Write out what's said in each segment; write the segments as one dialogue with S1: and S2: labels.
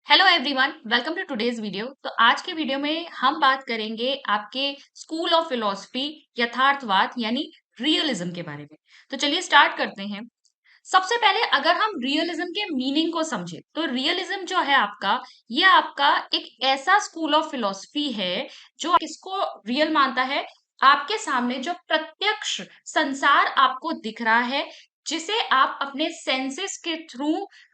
S1: Hello everyone, welcome to today's video. तो आज के वीडियो में हम बात करेंगे आपके स्कूल ऑफ फिलॉसफी यथार्थवाद यानी रियलिज्म के बारे में। तो चलिए स्टार्ट करते हैं। सबसे पहले अगर हम रियलिज्म के मीनिंग को समझे तो रियलिज्म जो है आपका, ये आपका एक ऐसा स्कूल ऑफ फिलॉसफी है जो किसको रियल मानता है। आपके सामने जो प्रत्यक्ष संसार आपको दिख रहा है, जिसे आप अपने सेंसेस के थ्रू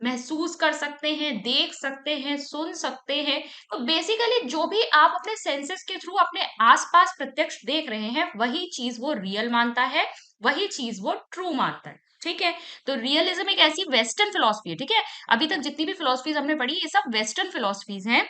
S1: महसूस कर सकते हैं, देख सकते हैं, सुन सकते हैं। तो बेसिकली जो भी आप अपने सेंसेस के थ्रू अपने आसपास प्रत्यक्ष देख रहे हैं, वही चीज वो रियल मानता है, वही चीज वो ट्रू मानता है। ठीक है। तो रियलिज्म एक ऐसी वेस्टर्न फिलोसफी है। ठीक है। अभी तक जितनी भी फिलोसफीज हमने पढ़ी, ये सब वेस्टर्न फिलोसफीज हैं।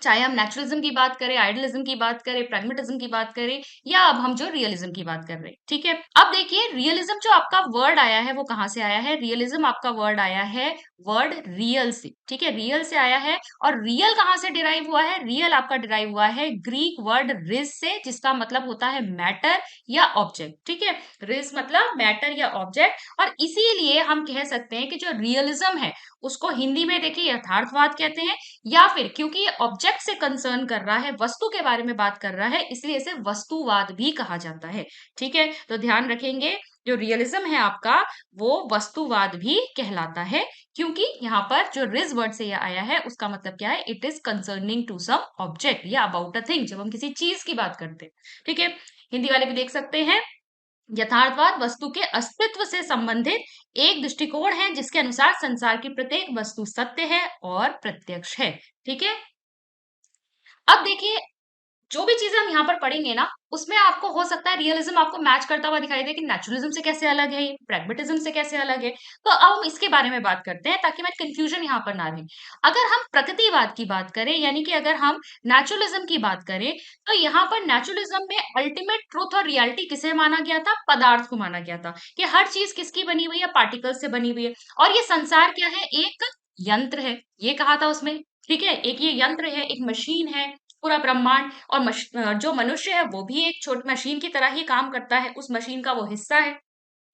S1: चाहे हम नेचुरलिज्म की बात करें, आइडियलिज्म की बात करें, प्रैग्मेटिज्म की बात करें, या अब हम जो रियलिज्म की बात कर रहे हैं। ठीक है। अब देखिए, रियलिज्म जो आपका वर्ड आया है वो कहाँ से आया है। रियलिज्म आपका वर्ड आया है वर्ड रियल से। ठीक है, रियल से आया है। और रियल कहाँ से डिराइव हुआ है? रियल आपका डिराइव हुआ है ग्रीक वर्ड रिज से, जिसका मतलब होता है मैटर या ऑब्जेक्ट। ठीक है, रिज मतलब मैटर या ऑब्जेक्ट। और इसीलिए हम कह सकते हैं कि जो रियलिज्म है उसको हिंदी में देखिए यथार्थवाद कहते हैं, या फिर क्योंकि ये ऑब्जेक्ट से कंसर्न कर रहा है, वस्तु के बारे में बात कर रहा है, इसलिए इसे वस्तुवाद भी कहा जाता है। ठीक है, तो ध्यान रखेंगे, जो रियलिज्म है आपका वो वस्तुवाद भी कहलाता है, क्योंकि यहाँ पर जो रिज वर्ड से यह आया है उसका मतलब क्या है? It is concerning to some object या अबाउट अ थिंग, जब हम किसी चीज की बात करते हैं। ठीक है, हिंदी वाले भी देख सकते हैं। यथार्थवाद वस्तु के अस्तित्व से संबंधित एक दृष्टिकोण है जिसके अनुसार संसार की प्रत्येक वस्तु सत्य है और प्रत्यक्ष है। ठीक है। अब देखिए, जो भी चीजें हम यहाँ पर पढ़ेंगे ना, उसमें आपको हो सकता है रियलिज्म आपको मैच करता हुआ दिखाई दे कि नेचुरलिज्म से कैसे अलग है, प्रैग्मेटिज्म से कैसे अलग है। तो अब हम इसके बारे में बात करते हैं ताकि मैं कंफ्यूजन यहाँ पर ना रहे। अगर हम प्रकृतिवाद की बात करें, यानी कि अगर हम नेचुरलिज्म की बात करें, तो यहाँ पर नेचुरलिज्म में अल्टीमेट ट्रूथ और रियलिटी किसे माना गया था? पदार्थ को माना गया था कि हर चीज किसकी बनी हुई है? पार्टिकल्स से बनी हुई है। और ये संसार क्या है? एक यंत्र है, ये कहा था उसमें। ठीक है, एक ये यंत्र है, एक मशीन है, पूरा ब्रह्मांड। और जो मनुष्य है वो भी एक छोटी मशीन की तरह ही काम करता है, उस मशीन का वो हिस्सा है।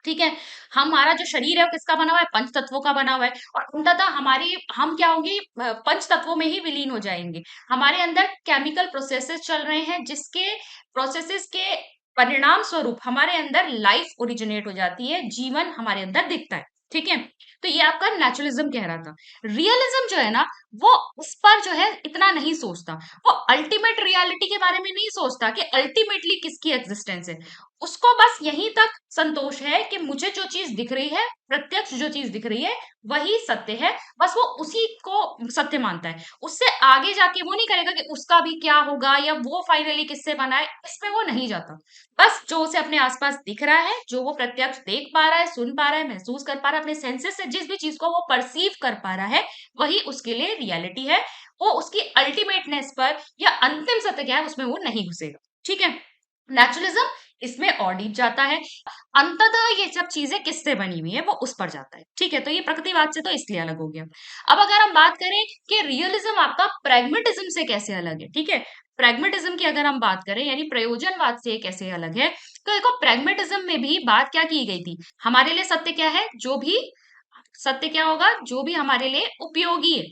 S1: ठीक है। हमारा जो शरीर है वो किसका बना हुआ है? पंच तत्वों का बना हुआ है। और अंततः हमारी हम क्या होंगे? पंच तत्वों में ही विलीन हो जाएंगे। हमारे अंदर केमिकल प्रोसेसेस चल रहे हैं, जिसके प्रोसेसेस के परिणाम स्वरूप हमारे अंदर लाइफ ओरिजिनेट हो जाती है, जीवन हमारे अंदर दिखता है। ठीक है। तो ये आपका नेचुरलिज्म कह रहा था। रियलिज्म जो है ना, वो उस पर जो है इतना नहीं सोचता। वो अल्टीमेट रियलिटी के बारे में नहीं सोचता कि अल्टीमेटली किसकी एग्जिस्टेंस है। उसको बस यहीं तक संतोष है कि मुझे जो चीज दिख रही है, प्रत्यक्ष जो चीज दिख रही है, वही सत्य है। बस वो उसी को सत्य मानता है। उससे आगे जाके वो नहीं करेगा कि उसका भी क्या होगा या वो फाइनली किससे बना है, इसमें वो नहीं जाता। बस जो उसे अपने आसपास दिख रहा है, जो वो प्रत्यक्ष देख पा रहा है, सुन पा रहा है, महसूस कर पा रहा है, अपने सेंसेस से जिस भी चीज को वो परसीव कर पा रहा है, वही उसके लिए रियलिटी है। वो उसकी अल्टीमेटनेस पर या अंतिम सत्य क्या है उसमें वो नहीं घुसेगा। ठीक है। नेचुरलिज्म इसमें और डीप जाता है। अंततः ये सब चीजें किससे बनी हुई है वो उस पर जाता है। ठीक है, तो ये प्रकृतिवाद से तो इसलिए अलग हो गया। अब अगर हम बात करें कि रियलिज्म आपका प्रैग्मेटिज्म से कैसे अलग है। ठीक है, प्रैग्मेटिज्म की अगर हम बात करें यानी प्रयोजनवाद से कैसे अलग है, तो देखो प्रैग्मेटिज्म में भी बात क्या की गई थी? हमारे लिए सत्य क्या है? जो भी सत्य क्या होगा? जो भी हमारे लिए उपयोगी है।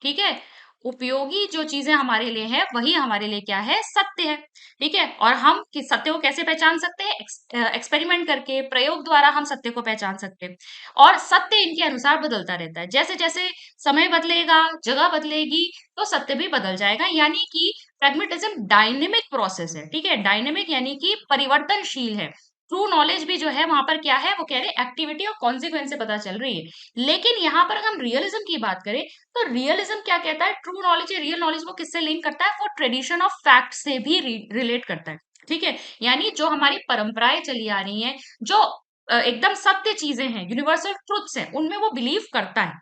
S1: ठीक है, उपयोगी जो चीजें हमारे लिए है वही हमारे लिए क्या है? सत्य है। ठीक है, और हम किस सत्य को कैसे पहचान सकते हैं? एक्सपेरिमेंट करके, प्रयोग द्वारा हम सत्य को पहचान सकते हैं। और सत्य इनके अनुसार बदलता रहता है। जैसे जैसे समय बदलेगा, जगह बदलेगी, तो सत्य भी बदल जाएगा। यानी कि प्रैग्मेटिज्म डायनेमिक प्रोसेस है। ठीक है, डायनेमिक यानी कि परिवर्तनशील है। ट्रू नॉलेज भी जो है वहां पर क्या है? वो कह रहे एक्टिविटी और कॉन्सिक्वेंस से पता चल रही है। लेकिन यहाँ पर अगर हम रियलिज्म की बात करें, तो रियलिज्म क्या कहता है? ट्रू नॉलेज या रियल नॉलेज वो किससे लिंक करता है? वो ट्रेडिशन ऑफ फैक्ट से भी रिलेट करता है। ठीक है, यानी जो हमारी परंपराएं चली आ रही हैं, जो एकदम सत्य चीजें हैं, यूनिवर्सल ट्रुथ्स हैं, उनमें वो बिलीव करता है।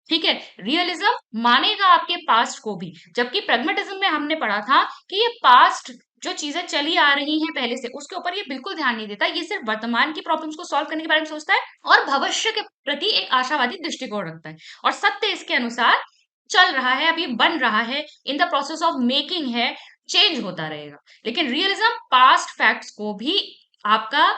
S1: ठीक है, रियलिज्म मानेगा आपके पास्ट को भी, जबकि प्रैग्मेटिज्म में हमने पढ़ा था कि ये पास्ट जो चीजें चली आ रही हैं पहले से, उसके ऊपर ये बिल्कुल ध्यान नहीं देता। ये सिर्फ वर्तमान की प्रॉब्लम्स को सॉल्व करने के बारे में सोचता है और भविष्य के प्रति एक आशावादी दृष्टिकोण रखता है। और सत्य इसके अनुसार चल रहा है, अभी बन रहा है, in the process of making है, चेंज होता रहेगा। लेकिन रियलिज्म पास्ट फैक्ट्स को भी आपका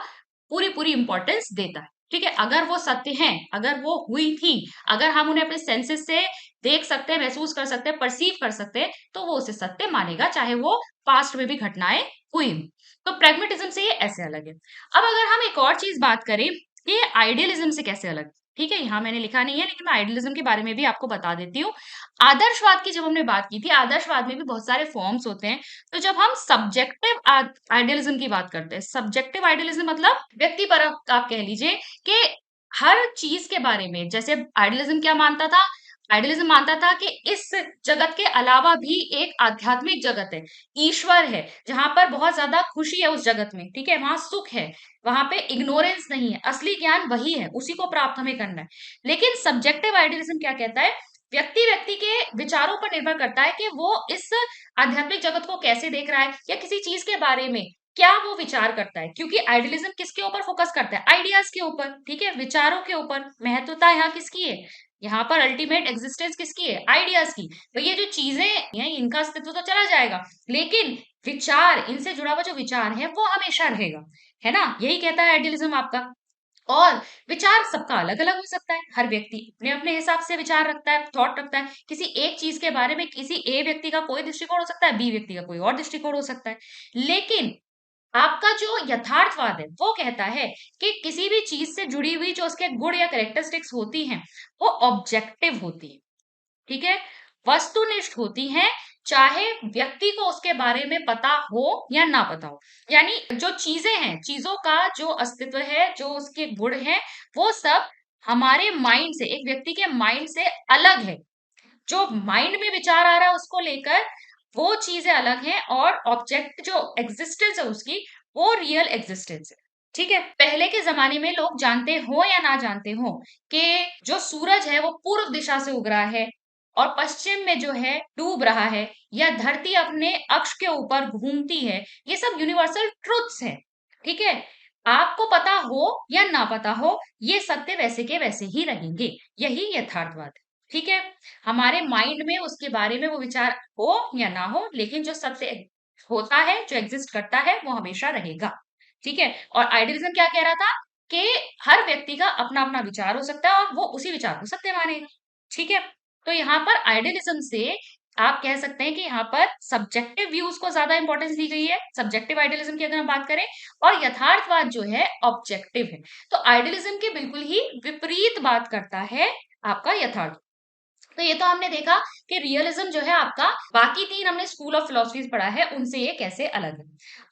S1: पूरी पूरी इंपॉर्टेंस देता है। ठीक है, अगर वो सत्य हैं, अगर वो हुई थी, अगर हम उन्हें अपने सेंसेस से देख सकते हैं, महसूस कर सकते हैं, परसीव कर सकते हैं, तो वो उसे सत्य मानेगा, चाहे वो पास्ट में भी घटनाएं हुई हों। तो प्रैग्मेटिज्म से ये ऐसे अलग है। अब अगर हम एक और चीज बात करें कि ये आइडियलिज्म से कैसे अलग है, ठीक है, यहाँ मैंने लिखा नहीं है लेकिन मैं आइडियलिज्म के बारे में भी आपको बता देती हूँ। आदर्शवाद की जब हमने बात की थी, आदर्शवाद में भी बहुत सारे फॉर्म्स होते हैं। तो जब हम सब्जेक्टिव आइडियलिज्म की बात करते हैं, सब्जेक्टिव आइडियलिज्म मतलब व्यक्तिपरक, आप कह लीजिए कि हर चीज के बारे में, जैसे आइडियलिज्म क्या मानता था, आइडियलिज्म मानता था कि इस जगत के अलावा भी एक आध्यात्मिक जगत है, ईश्वर है, जहां पर बहुत ज्यादा खुशी है उस जगत में, ठीक है, वहां सुख है, वहां पे इग्नोरेंस नहीं है, असली ज्ञान वही है, उसी को प्राप्त हमें करना है। लेकिन सब्जेक्टिव आइडियलिज्म क्या कहता है, व्यक्ति व्यक्ति के विचारों पर निर्भर करता है कि वो इस आध्यात्मिक जगत को कैसे देख रहा है, या किसी चीज के बारे में क्या वो विचार करता है। क्योंकि आइडियलिज्म किसके ऊपर फोकस करता है, आइडियाज के ऊपर, ठीक है, विचारों के ऊपर। महत्वता यहाँ किसकी है, यहाँ पर अल्टीमेट एग्जिस्टेंस किसकी है, आइडियाज की। तो ये जो चीजें हैं इनका अस्तित्व तो चला जाएगा, लेकिन विचार, इनसे जुड़ा हुआ जो विचार है वो हमेशा रहेगा, है ना, यही कहता है आइडियलिज्म आपका। और विचार सबका अलग अलग हो सकता है, हर व्यक्ति अपने अपने हिसाब से विचार रखता है, थॉट रखता है। किसी एक चीज के बारे में किसी ए व्यक्ति का कोई दृष्टिकोण हो सकता है, बी व्यक्ति का कोई और दृष्टिकोण हो सकता है। लेकिन आपका जो यथार्थवाद है वो कहता है कि किसी भी चीज से जुड़ी हुई जो उसके गुण या कैरेक्टरिस्टिक्स होती हैं वो ऑब्जेक्टिव होती है, ठीक है, वस्तुनिष्ठ होती हैं, चाहे व्यक्ति को उसके बारे में पता हो या ना पता हो। यानी जो चीजें हैं, चीजों का जो अस्तित्व है, जो उसके गुण हैं, वो सब हमारे माइंड से, एक व्यक्ति के माइंड से अलग है। जो माइंड में विचार आ रहा है उसको लेकर, वो चीजें अलग हैं, और ऑब्जेक्ट जो एग्जिस्टेंस है उसकी, वो रियल एग्जिस्टेंस है। ठीक है, पहले के जमाने में लोग जानते हो या ना जानते हो कि जो सूरज है वो पूर्व दिशा से उग रहा है और पश्चिम में जो है डूब रहा है, या धरती अपने अक्ष के ऊपर घूमती है, ये सब यूनिवर्सल ट्रुथ्स हैं। ठीक है, आपको पता हो या ना पता हो, ये सत्य वैसे के वैसे ही रहेंगे, यही यथार्थवाद है। ठीक है, हमारे माइंड में उसके बारे में वो विचार हो या ना हो, लेकिन जो सत्य होता है, जो एग्जिस्ट करता है, वो हमेशा रहेगा। ठीक है, और आइडियलिज्म क्या कह रहा था कि हर व्यक्ति का अपना अपना विचार हो सकता है और वो उसी विचार को सत्य मानेगा। ठीक है, तो यहाँ पर आइडियलिज्म से आप कह सकते हैं कि यहाँ पर सब्जेक्टिव व्यूज को ज्यादा इंपॉर्टेंस दी गई है, सब्जेक्टिव आइडियलिज्म की अगर हम बात करें, और यथार्थवाद जो है ऑब्जेक्टिव है। तो आइडियलिज्म के बिल्कुल ही विपरीत बात करता है आपका यथार्थ। तो ये तो हमने देखा कि रियलिज्म जो है आपका, बाकी तीन हमने स्कूल ऑफ फिलोसफीज पढ़ा है, उनसे ये कैसे अलग है।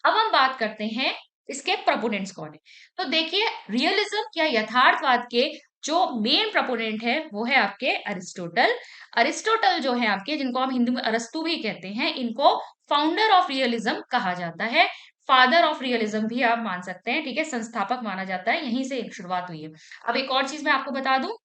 S1: अब हम बात करते हैं इसके प्रोपोनेंट्स कौन है। तो देखिए, रियलिज्म या यथार्थवाद के जो मेन प्रोपोनेंट है वो है आपके अरिस्टोटल। अरिस्टोटल जो है आपके, जिनको हम हिंदी में अरस्तु भी कहते हैं, इनको फाउंडर ऑफ रियलिज्म कहा जाता है, फादर ऑफ रियलिज्म भी आप मान सकते हैं। ठीक है, संस्थापक माना जाता है, यहीं से शुरुआत हुई है। अब एक और चीज मैं आपको बता दूं,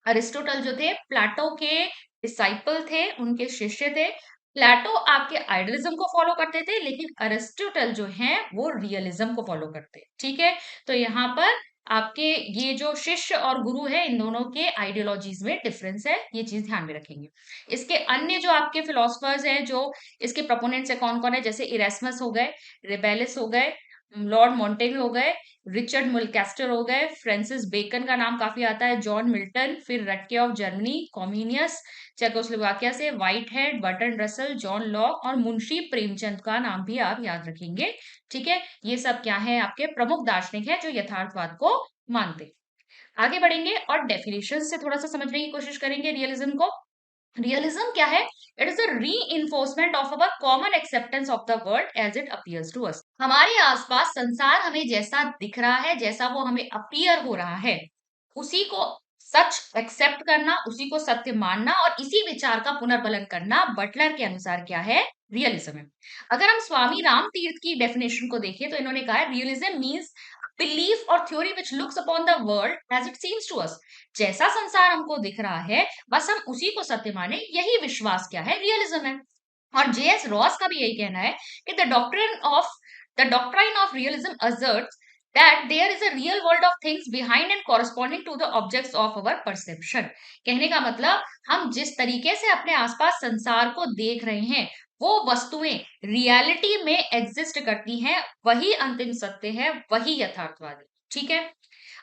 S1: अरिस्टोटल जो थे प्लेटो के डिसाइपल थे, उनके शिष्य थे। प्लेटो आपके आइडियलिज्म को फॉलो करते थे, लेकिन अरिस्टोटल जो हैं वो रियलिज्म को फॉलो करते हैं। ठीक है, तो यहाँ पर आपके ये जो शिष्य और गुरु है, इन दोनों के आइडियोलॉजीज में डिफरेंस है, ये चीज ध्यान में रखेंगे। इसके अन्य जो आपके फिलोसफर्स हैं जो इसके प्रोपोनेंट्स है, कौन कौन है, जैसे इरेस्मस हो गए, रिबेलिस हो गए, लॉर्ड मोंटेग हो गए, रिचर्ड मुलकेस्टर हो गए, फ्रांसिस बेकन का नाम काफी आता है, जॉन मिल्टन, फिर रटके ऑफ जर्मनी, कॉमिनियस चेकोस्लोवाकिया से, white head, Burton Russell, John Locke और मुंशी प्रेमचंद का नाम भी आप याद रखेंगे। ठीक है, ये सब क्या है, आपके प्रमुख दार्शनिक है जो यथार्थवाद को मानते हैं। आगे बढ़ेंगे और डेफिनेशन से थोड़ा सा समझने की कोशिश करेंगे रियलिज्म को। रियलिज्म क्या है, it is a reinforcement of our common acceptance of the world as it appears to us. हमारे आसपास संसार हमें जैसा दिख रहा है, जैसा वो हमें अपीयर हो रहा है, उसी को सच एक्सेप्ट करना, उसी को सत्य मानना और इसी विचार का पुनर्बलन करना, बटलर के अनुसार क्या है, रियलिज्म है। अगर हम स्वामी राम तीर्थ की डेफिनेशन को देखें तो इन्होंने कहा है, रियलिज्म मीन्स बिलीफ और theory which looks upon the world as it seems to us. जैसा संसार हमको दिख रहा है बस हम उसी को सत्य माने, यही विश्वास क्या है, रियलिज्म है। और जे.एस. रॉस का भी यही कहना है कि the doctrine of realism asserts that there is a real world of things behind and corresponding to the objects of our perception। कहने का मतलब, हम जिस तरीके से अपने आसपास संसार को देख रहे हैं, वो वस्तुएं रियलिटी में एग्जिस्ट करती हैं, वही अंतिम सत्य है, वही यथार्थवाद है। ठीक है,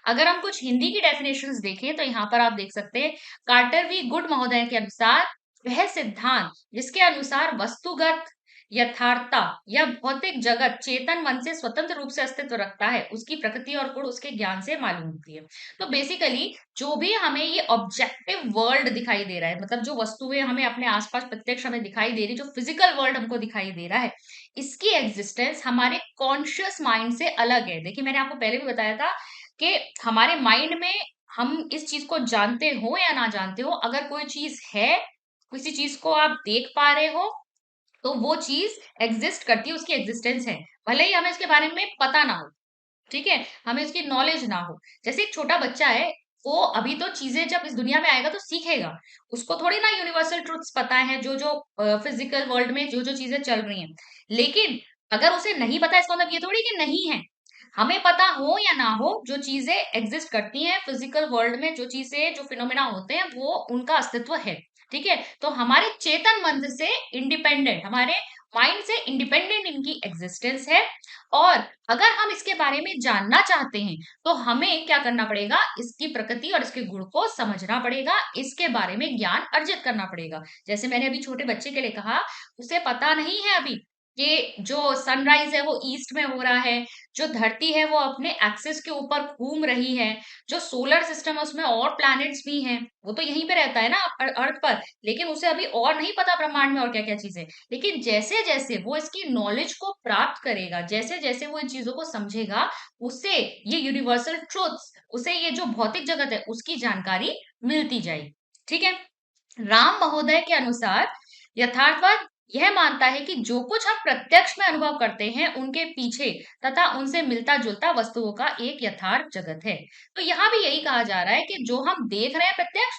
S1: अगर हम कुछ हिंदी की डेफिनेशंस देखें तो यहाँ पर आप देख सकते हैं, कार्टर वी गुड महोदय के अनुसार वह सिद्धांत जिसके अनुसार वस्तुगत यथार्थता या भौतिक जगत चेतन मन से स्वतंत्र रूप से अस्तित्व रखता है, उसकी प्रकृति और गुण उसके ज्ञान से मालूम होती है। तो बेसिकली जो भी हमें ये ऑब्जेक्टिव वर्ल्ड दिखाई दे रहा है, मतलब जो वस्तुएं हमें अपने आसपास प्रत्यक्ष हमें दिखाई दे रही, जो फिजिकल वर्ल्ड हमको दिखाई दे रहा है, इसकी एग्जिस्टेंस हमारे कॉन्शियस माइंड से अलग है। देखिए, मैंने आपको पहले भी बताया था कि हमारे माइंड में हम इस चीज को जानते हो या ना जानते हो, अगर कोई चीज है, किसी चीज को आप देख पा रहे हो, तो वो चीज एग्जिस्ट करती है, उसकी एग्जिस्टेंस है, भले ही हमें इसके बारे में पता ना हो। ठीक है, हमें उसकी नॉलेज ना हो। जैसे एक छोटा बच्चा है, वो अभी तो चीजें जब इस दुनिया में आएगा तो सीखेगा, उसको थोड़ी ना यूनिवर्सल ट्रुथ्स पता है, जो जो फिजिकल वर्ल्ड में जो जो चीजें चल रही हैं। लेकिन अगर उसे नहीं पता, इसका मतलब ये थोड़ी कि नहीं है। हमें पता हो या ना हो, जो चीजें एग्जिस्ट करती हैं फिजिकल वर्ल्ड में, जो चीजें, जो फिनोमेना होते हैं, वो उनका अस्तित्व है। ठीक है, तो हमारे चेतन मन से इंडिपेंडेंट, हमारे माइंड से इंडिपेंडेंट इनकी एग्जिस्टेंस है। और अगर हम इसके बारे में जानना चाहते हैं, तो हमें क्या करना पड़ेगा, इसकी प्रकृति और इसके गुण को समझना पड़ेगा, इसके बारे में ज्ञान अर्जित करना पड़ेगा। जैसे मैंने अभी छोटे बच्चे के लिए कहा, उसे पता नहीं है अभी कि जो सनराइज है वो ईस्ट में हो रहा है, जो धरती है वो अपने एक्सिस के ऊपर घूम रही है, जो सोलर सिस्टम है उसमें और प्लैनेट्स भी हैं, वो तो यहीं पे रहता है ना अर्थ पर, लेकिन उसे अभी और नहीं पता ब्रह्मांड में और क्या क्या चीजें। लेकिन जैसे जैसे वो इसकी नॉलेज को प्राप्त करेगा, जैसे जैसे वो इन चीजों को समझेगा, उसे ये यूनिवर्सल ट्रूथ्स, उसे ये जो भौतिक जगत है उसकी जानकारी मिलती जाएगी। ठीक है, राम महोदय के अनुसार यथार्थवाद यह मानता है कि जो कुछ हम प्रत्यक्ष में अनुभव करते हैं, उनके पीछे तथा उनसे मिलता जुलता वस्तुओं का एक यथार्थ जगत है। तो यहाँ भी यही कहा जा रहा है कि जो हम देख रहे हैं प्रत्यक्ष,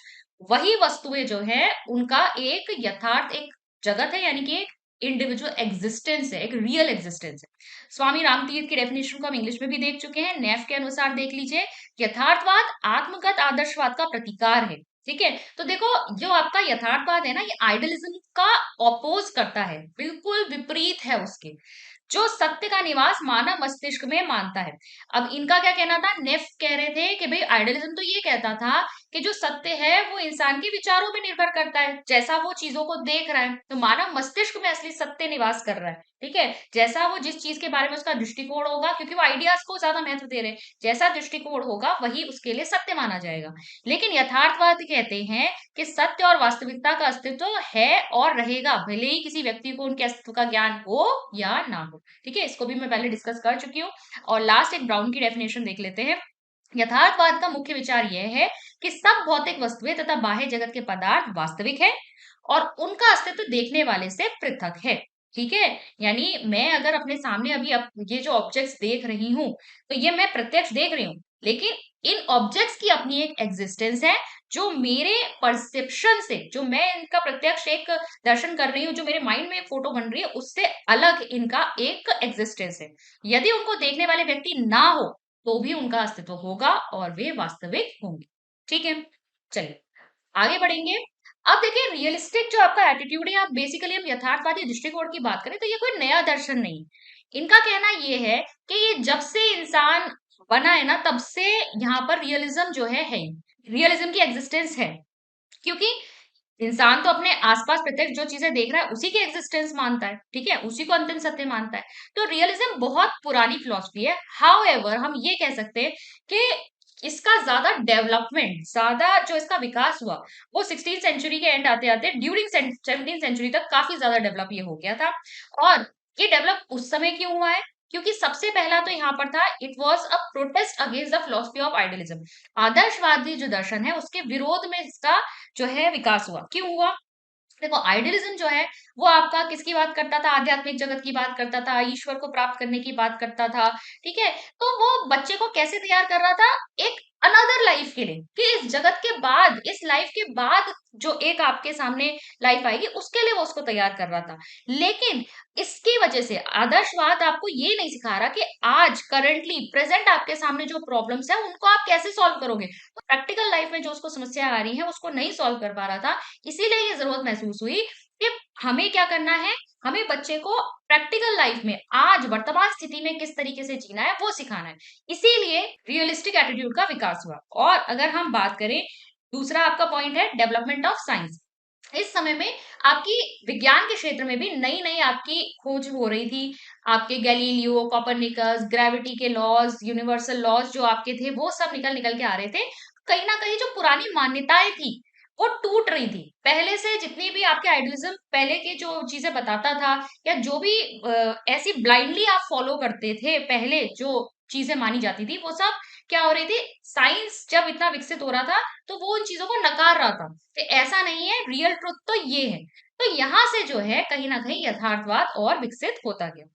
S1: वही वस्तुएं जो है उनका एक यथार्थ, एक जगत है, यानी कि एक इंडिविजुअल एग्जिस्टेंस है, एक रियल एग्जिस्टेंस है। स्वामी रामतीर्थ की डेफिनेशन को हम इंग्लिश में भी देख चुके हैं, नेफ के अनुसार देख लीजिए, यथार्थवाद आत्मगत आदर्शवाद का प्रतिकार है। ठीक है, तो देखो, जो आपका यथार्थवाद है ना, ये आइडियलिज्म का ऑपोज करता है, बिल्कुल विपरीत है उसके, जो सत्य का निवास मानव मस्तिष्क में मानता है। अब इनका क्या कहना था, नेफ कह रहे थे कि भाई आइडियलिज्म तो ये कहता था कि जो सत्य है वो इंसान के विचारों पे निर्भर करता है, जैसा वो चीजों को देख रहा है, तो मानव मस्तिष्क में असली सत्य निवास कर रहा है। ठीक है, जैसा वो जिस चीज के बारे में उसका दृष्टिकोण होगा, क्योंकि वो आइडियाज को ज्यादा महत्व दे रहे हैं, जैसा दृष्टिकोण होगा वही उसके लिए सत्य माना जाएगा। लेकिन यथार्थवाद कहते हैं कि सत्य और वास्तविकता का अस्तित्व है और रहेगा, भले ही किसी व्यक्ति को उनके अस्तित्व का ज्ञान हो या ना हो। ठीक है, इसको भी मैं पहले डिस्कस कर चुकी हूँ। और लास्ट एक ब्राउन की डेफिनेशन देख लेते हैं। यथार्थवाद का मुख्य विचार यह है कि सब भौतिक वस्तुएं तथा बाह्य जगत के पदार्थ वास्तविक है और उनका अस्तित्व देखने वाले से पृथक है। ठीक है, यानी मैं अगर अपने सामने अभी ये जो ऑब्जेक्ट्स देख रही हूँ, तो ये मैं प्रत्यक्ष देख रही हूँ, लेकिन इन ऑब्जेक्ट्स की अपनी एक एग्जिस्टेंस है, जो मेरे परसेप्शन से, जो मैं इनका प्रत्यक्ष एक दर्शन कर रही हूँ, जो मेरे माइंड में एक फोटो बन रही है, उससे अलग इनका एक एग्जिस्टेंस है। यदि उनको देखने वाले व्यक्ति ना हो, तो भी उनका अस्तित्व होगा और वे वास्तविक होंगे। ठीक है, चलिए आगे बढ़ेंगे। अब देखिए, रियलिस्टिक जो आपका एटीट्यूड है, आप बेसिकली हम यथार्थवादी दृष्टिकोण की बात करें तो ये कोई नया दर्शन नहीं। इनका कहना ये है कि ये जब से इंसान बना है ना, तब से यहाँ पर रियलिज्म जो है रियलिज्म की एग्जिस्टेंस है। क्योंकि इंसान तो अपने आसपास प्रत्यक्ष जो चीजें देख रहा है उसी की एग्जिस्टेंस मानता है, ठीक है, उसी को अंतिम सत्य मानता है। तो रियलिज्म बहुत पुरानी फिलॉसफी है। हाउएवर हम ये कह सकते हैं कि इसका ज्यादा डेवलपमेंट, ज्यादा जो इसका विकास हुआ, वो 16th सेंचुरी के एंड आते आते ड्यूरिंग 17th सेंचुरी तक काफी ज्यादा डेवलप ये हो गया था। और ये डेवलप उस समय क्यों हुआ है, क्योंकि सबसे पहला तो यहाँ पर था, it was a protest against the philosophy of idealism. आदर्शवादी जो दर्शन है उसके विरोध में इसका जो है विकास हुआ। क्यों हुआ, देखो, आइडियलिज्म जो है वो आपका किसकी बात करता था, आध्यात्मिक जगत की बात करता था, ईश्वर को प्राप्त करने की बात करता था। ठीक है, तो वो बच्चे को कैसे तैयार कर रहा था, एक अनदर लाइफ के लिए, कि इस जगत के बाद, इस लाइफ के बाद जो एक आपके सामने लाइफ आएगी, उसके लिए वो उसको तैयार कर रहा था। लेकिन इसकी वजह से आदर्शवाद आपको ये नहीं सिखा रहा कि आज करंटली प्रेजेंट आपके सामने जो प्रॉब्लम्स है उनको आप कैसे सॉल्व करोगे। तो प्रैक्टिकल लाइफ में जो उसको समस्या आ रही है उसको नहीं सॉल्व कर पा रहा था। इसीलिए ये जरूरत महसूस हुई कि हमें क्या करना है, हमें बच्चे को प्रैक्टिकल लाइफ में आज वर्तमान स्थिति में किस तरीके से जीना है वो सिखाना है। इसीलिए रियलिस्टिक एटीट्यूड का विकास हुआ। और अगर हम बात करें, दूसरा आपका पॉइंट है डेवलपमेंट ऑफ साइंस। इस समय में आपकी विज्ञान के क्षेत्र में भी नई नई आपकी खोज हो रही थी। आपके गैलीलियो, कोपरनिकस, ग्रेविटी के लॉज, यूनिवर्सल लॉज जो आपके थे वो सब निकल निकल के आ रहे थे। कहीं ना कहीं जो पुरानी मान्यताएं थी वो टूट रही थी। पहले से जितनी भी आपके आइडियलिज्म पहले के जो चीजें बताता था, या जो भी ऐसी ब्लाइंडली आप फॉलो करते थे, पहले जो चीजें मानी जाती थी वो सब क्या हो रही थी, साइंस जब इतना विकसित हो रहा था तो वो उन चीजों को नकार रहा था कि ऐसा नहीं है, रियल ट्रुथ तो ये है। तो यहाँ से जो है कहीं ना कहीं यथार्थवाद और विकसित होता गया।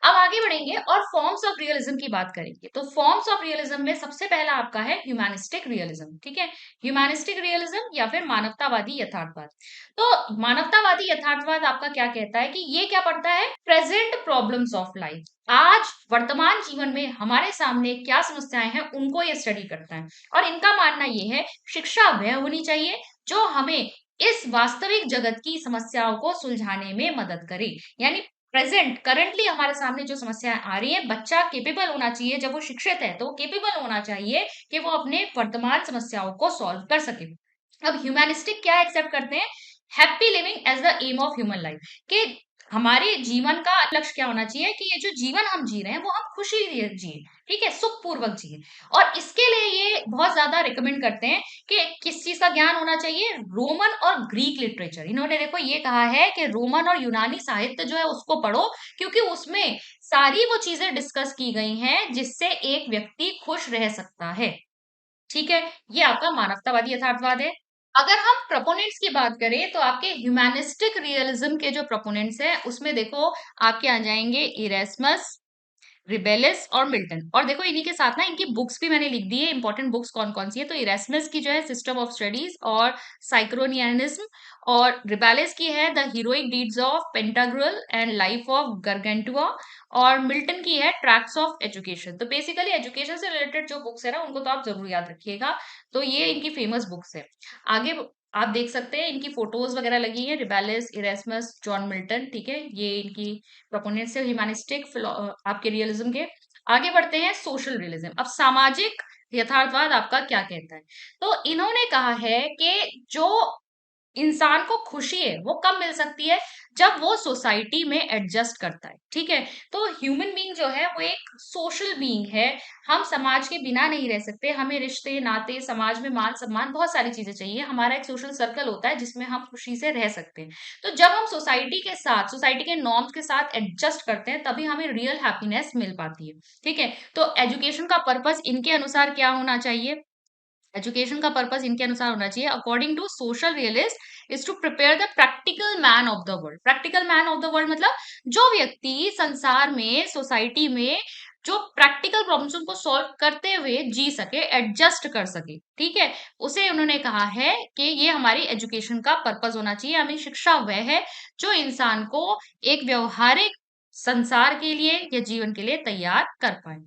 S1: अब आगे बढ़ेंगे और फॉर्म्स ऑफ रियलिज्म की बात करेंगे। तो फॉर्म्स ऑफ रियलिज्म में सबसे पहला आपका है ह्यूमैनिस्टिक रियलिज्म। ठीक है, ह्यूमैनिस्टिक रियलिज्म या फिर मानवतावादी यथार्थवाद। तो मानवतावादी यथार्थवाद आपका क्या कहता है कि ये क्या पढ़ता है, प्रेजेंट प्रॉब्लम्स ऑफ लाइफ, आज वर्तमान जीवन में हमारे सामने क्या समस्याएं हैं उनको ये स्टडी करता है। और इनका मानना ये है शिक्षा वह होनी चाहिए जो हमें इस वास्तविक जगत की समस्याओं को सुलझाने में मदद करे। यानी प्रेजेंट करंटली हमारे सामने जो समस्याएं आ रही है, बच्चा केपेबल होना चाहिए, जब वो शिक्षित है तो वो केपेबल होना चाहिए कि वो अपने वर्तमान समस्याओं को सॉल्व कर सके। अब ह्यूमैनिस्टिक क्या एक्सेप्ट करते हैं, happy living as the aim of human life, कि हमारे जीवन का लक्ष्य क्या होना चाहिए कि ये जो जीवन हम जी रहे हैं वो हम खुशी से जिए, ठीक है, सुख पूर्वक जिए। और इसके लिए ये बहुत ज्यादा रिकमेंड करते हैं कि किस चीज का ज्ञान होना चाहिए, रोमन और ग्रीक लिटरेचर। इन्होंने देखो ये कहा है कि रोमन और यूनानी साहित्य जो है उसको पढ़ो, क्योंकि उसमें सारी वो चीजें डिस्कस की गई हैं जिससे एक व्यक्ति खुश रह सकता है। ठीक है, ये आपका मानवतावादी यथार्थवाद है। अगर हम प्रोपोनेंट्स की बात करें तो आपके ह्यूमैनिस्टिक रियलिज्म के जो प्रोपोनेंट्स हैं उसमें देखो आपके आ जाएंगे इरेस्मस, रिबेलिस और मिल्टन। और देखो इन्हीं के साथ ना इनकी बुक्स भी मैंने लिख दी है, इंपॉर्टेंट बुक्स कौन कौन सी है। तो इरेस्मस की जो है सिस्टम ऑफ स्टडीज और साइक्रोनियनिज्म, और रिबेलिस की है the heroic deeds of Pantagruel and life of Gargantua, और मिल्टन की है ट्रैक्ट्स ऑफ एजुकेशन। तो बेसिकली एजुकेशन से रिलेटेड जो बुक्स है ना उनको तो आप जरूर याद रखिएगा। तो ये इनकी फेमस बुक्स है। आगे आप देख सकते हैं इनकी फोटोज वगैरह लगी है, रिबेलिस, इरेस्मस, जॉन मिल्टन। ठीक है, ये इनकी प्रोपोनेंट्स है ह्यूमैनिस्टिक आपके रियलिज्म के। आगे बढ़ते हैं सोशल रियलिज्म। अब सामाजिक यथार्थवाद आपका क्या कहता है, तो इन्होंने कहा है कि जो इंसान को खुशी है वो कब मिल सकती है, जब वो सोसाइटी में एडजस्ट करता है। ठीक है, तो ह्यूमन बीइंग जो है वो एक सोशल बीइंग है। हम समाज के बिना नहीं रह सकते, हमें रिश्ते नाते, समाज में मान सम्मान, बहुत सारी चीजें चाहिए। हमारा एक सोशल सर्कल होता है जिसमें हम खुशी से रह सकते हैं। तो जब हम सोसाइटी के साथ, सोसाइटी के नॉर्म्स के साथ एडजस्ट करते हैं तभी हमें रियल हैप्पीनेस मिल पाती है। ठीक है, तो एजुकेशन का पर्पस इनके अनुसार क्या होना चाहिए, एजुकेशन का पर्पस इनके अनुसार होना चाहिए according to social realist is to prepare the practical man of the world. Practical man of the world मतलब जो व्यक्ति संसार में, सोसाइटी में जो प्रैक्टिकल प्रॉब्लम्स उनको सॉल्व करते हुए जी सके, एडजस्ट कर सके। ठीक है, उसे उन्होंने कहा है कि ये हमारी एजुकेशन का पर्पस होना चाहिए। हमें शिक्षा वह है जो इंसान को एक व्यवहारिक संसार के लिए या जीवन के लिए तैयार कर पाए।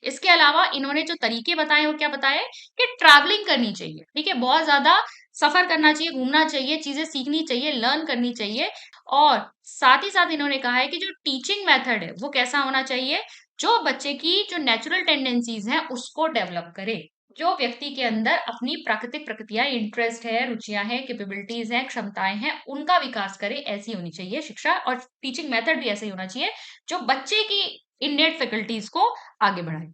S1: इसके अलावा इन्होंने जो तरीके बताए वो क्या बताए कि ट्रैवलिंग करनी चाहिए। ठीक है, बहुत ज्यादा सफर करना चाहिए, घूमना चाहिए, चीजें सीखनी चाहिए, लर्न करनी चाहिए। और साथ ही साथ इन्होंने कहा है कि जो टीचिंग मेथड है वो कैसा होना चाहिए, जो बच्चे की जो नेचुरल टेंडेंसीज हैं उसको डेवलप करे, जो व्यक्ति के अंदर अपनी प्राकृतिक प्रकृतियां, इंटरेस्ट है, रुचियां हैं, कैपेबिलिटीज हैं, क्षमताएं हैं, उनका विकास करे, ऐसी होनी चाहिए शिक्षा। और टीचिंग मेथड भी ऐसे ही होना चाहिए जो बच्चे की इननेट फैकल्टीज को आगे बढ़ाए।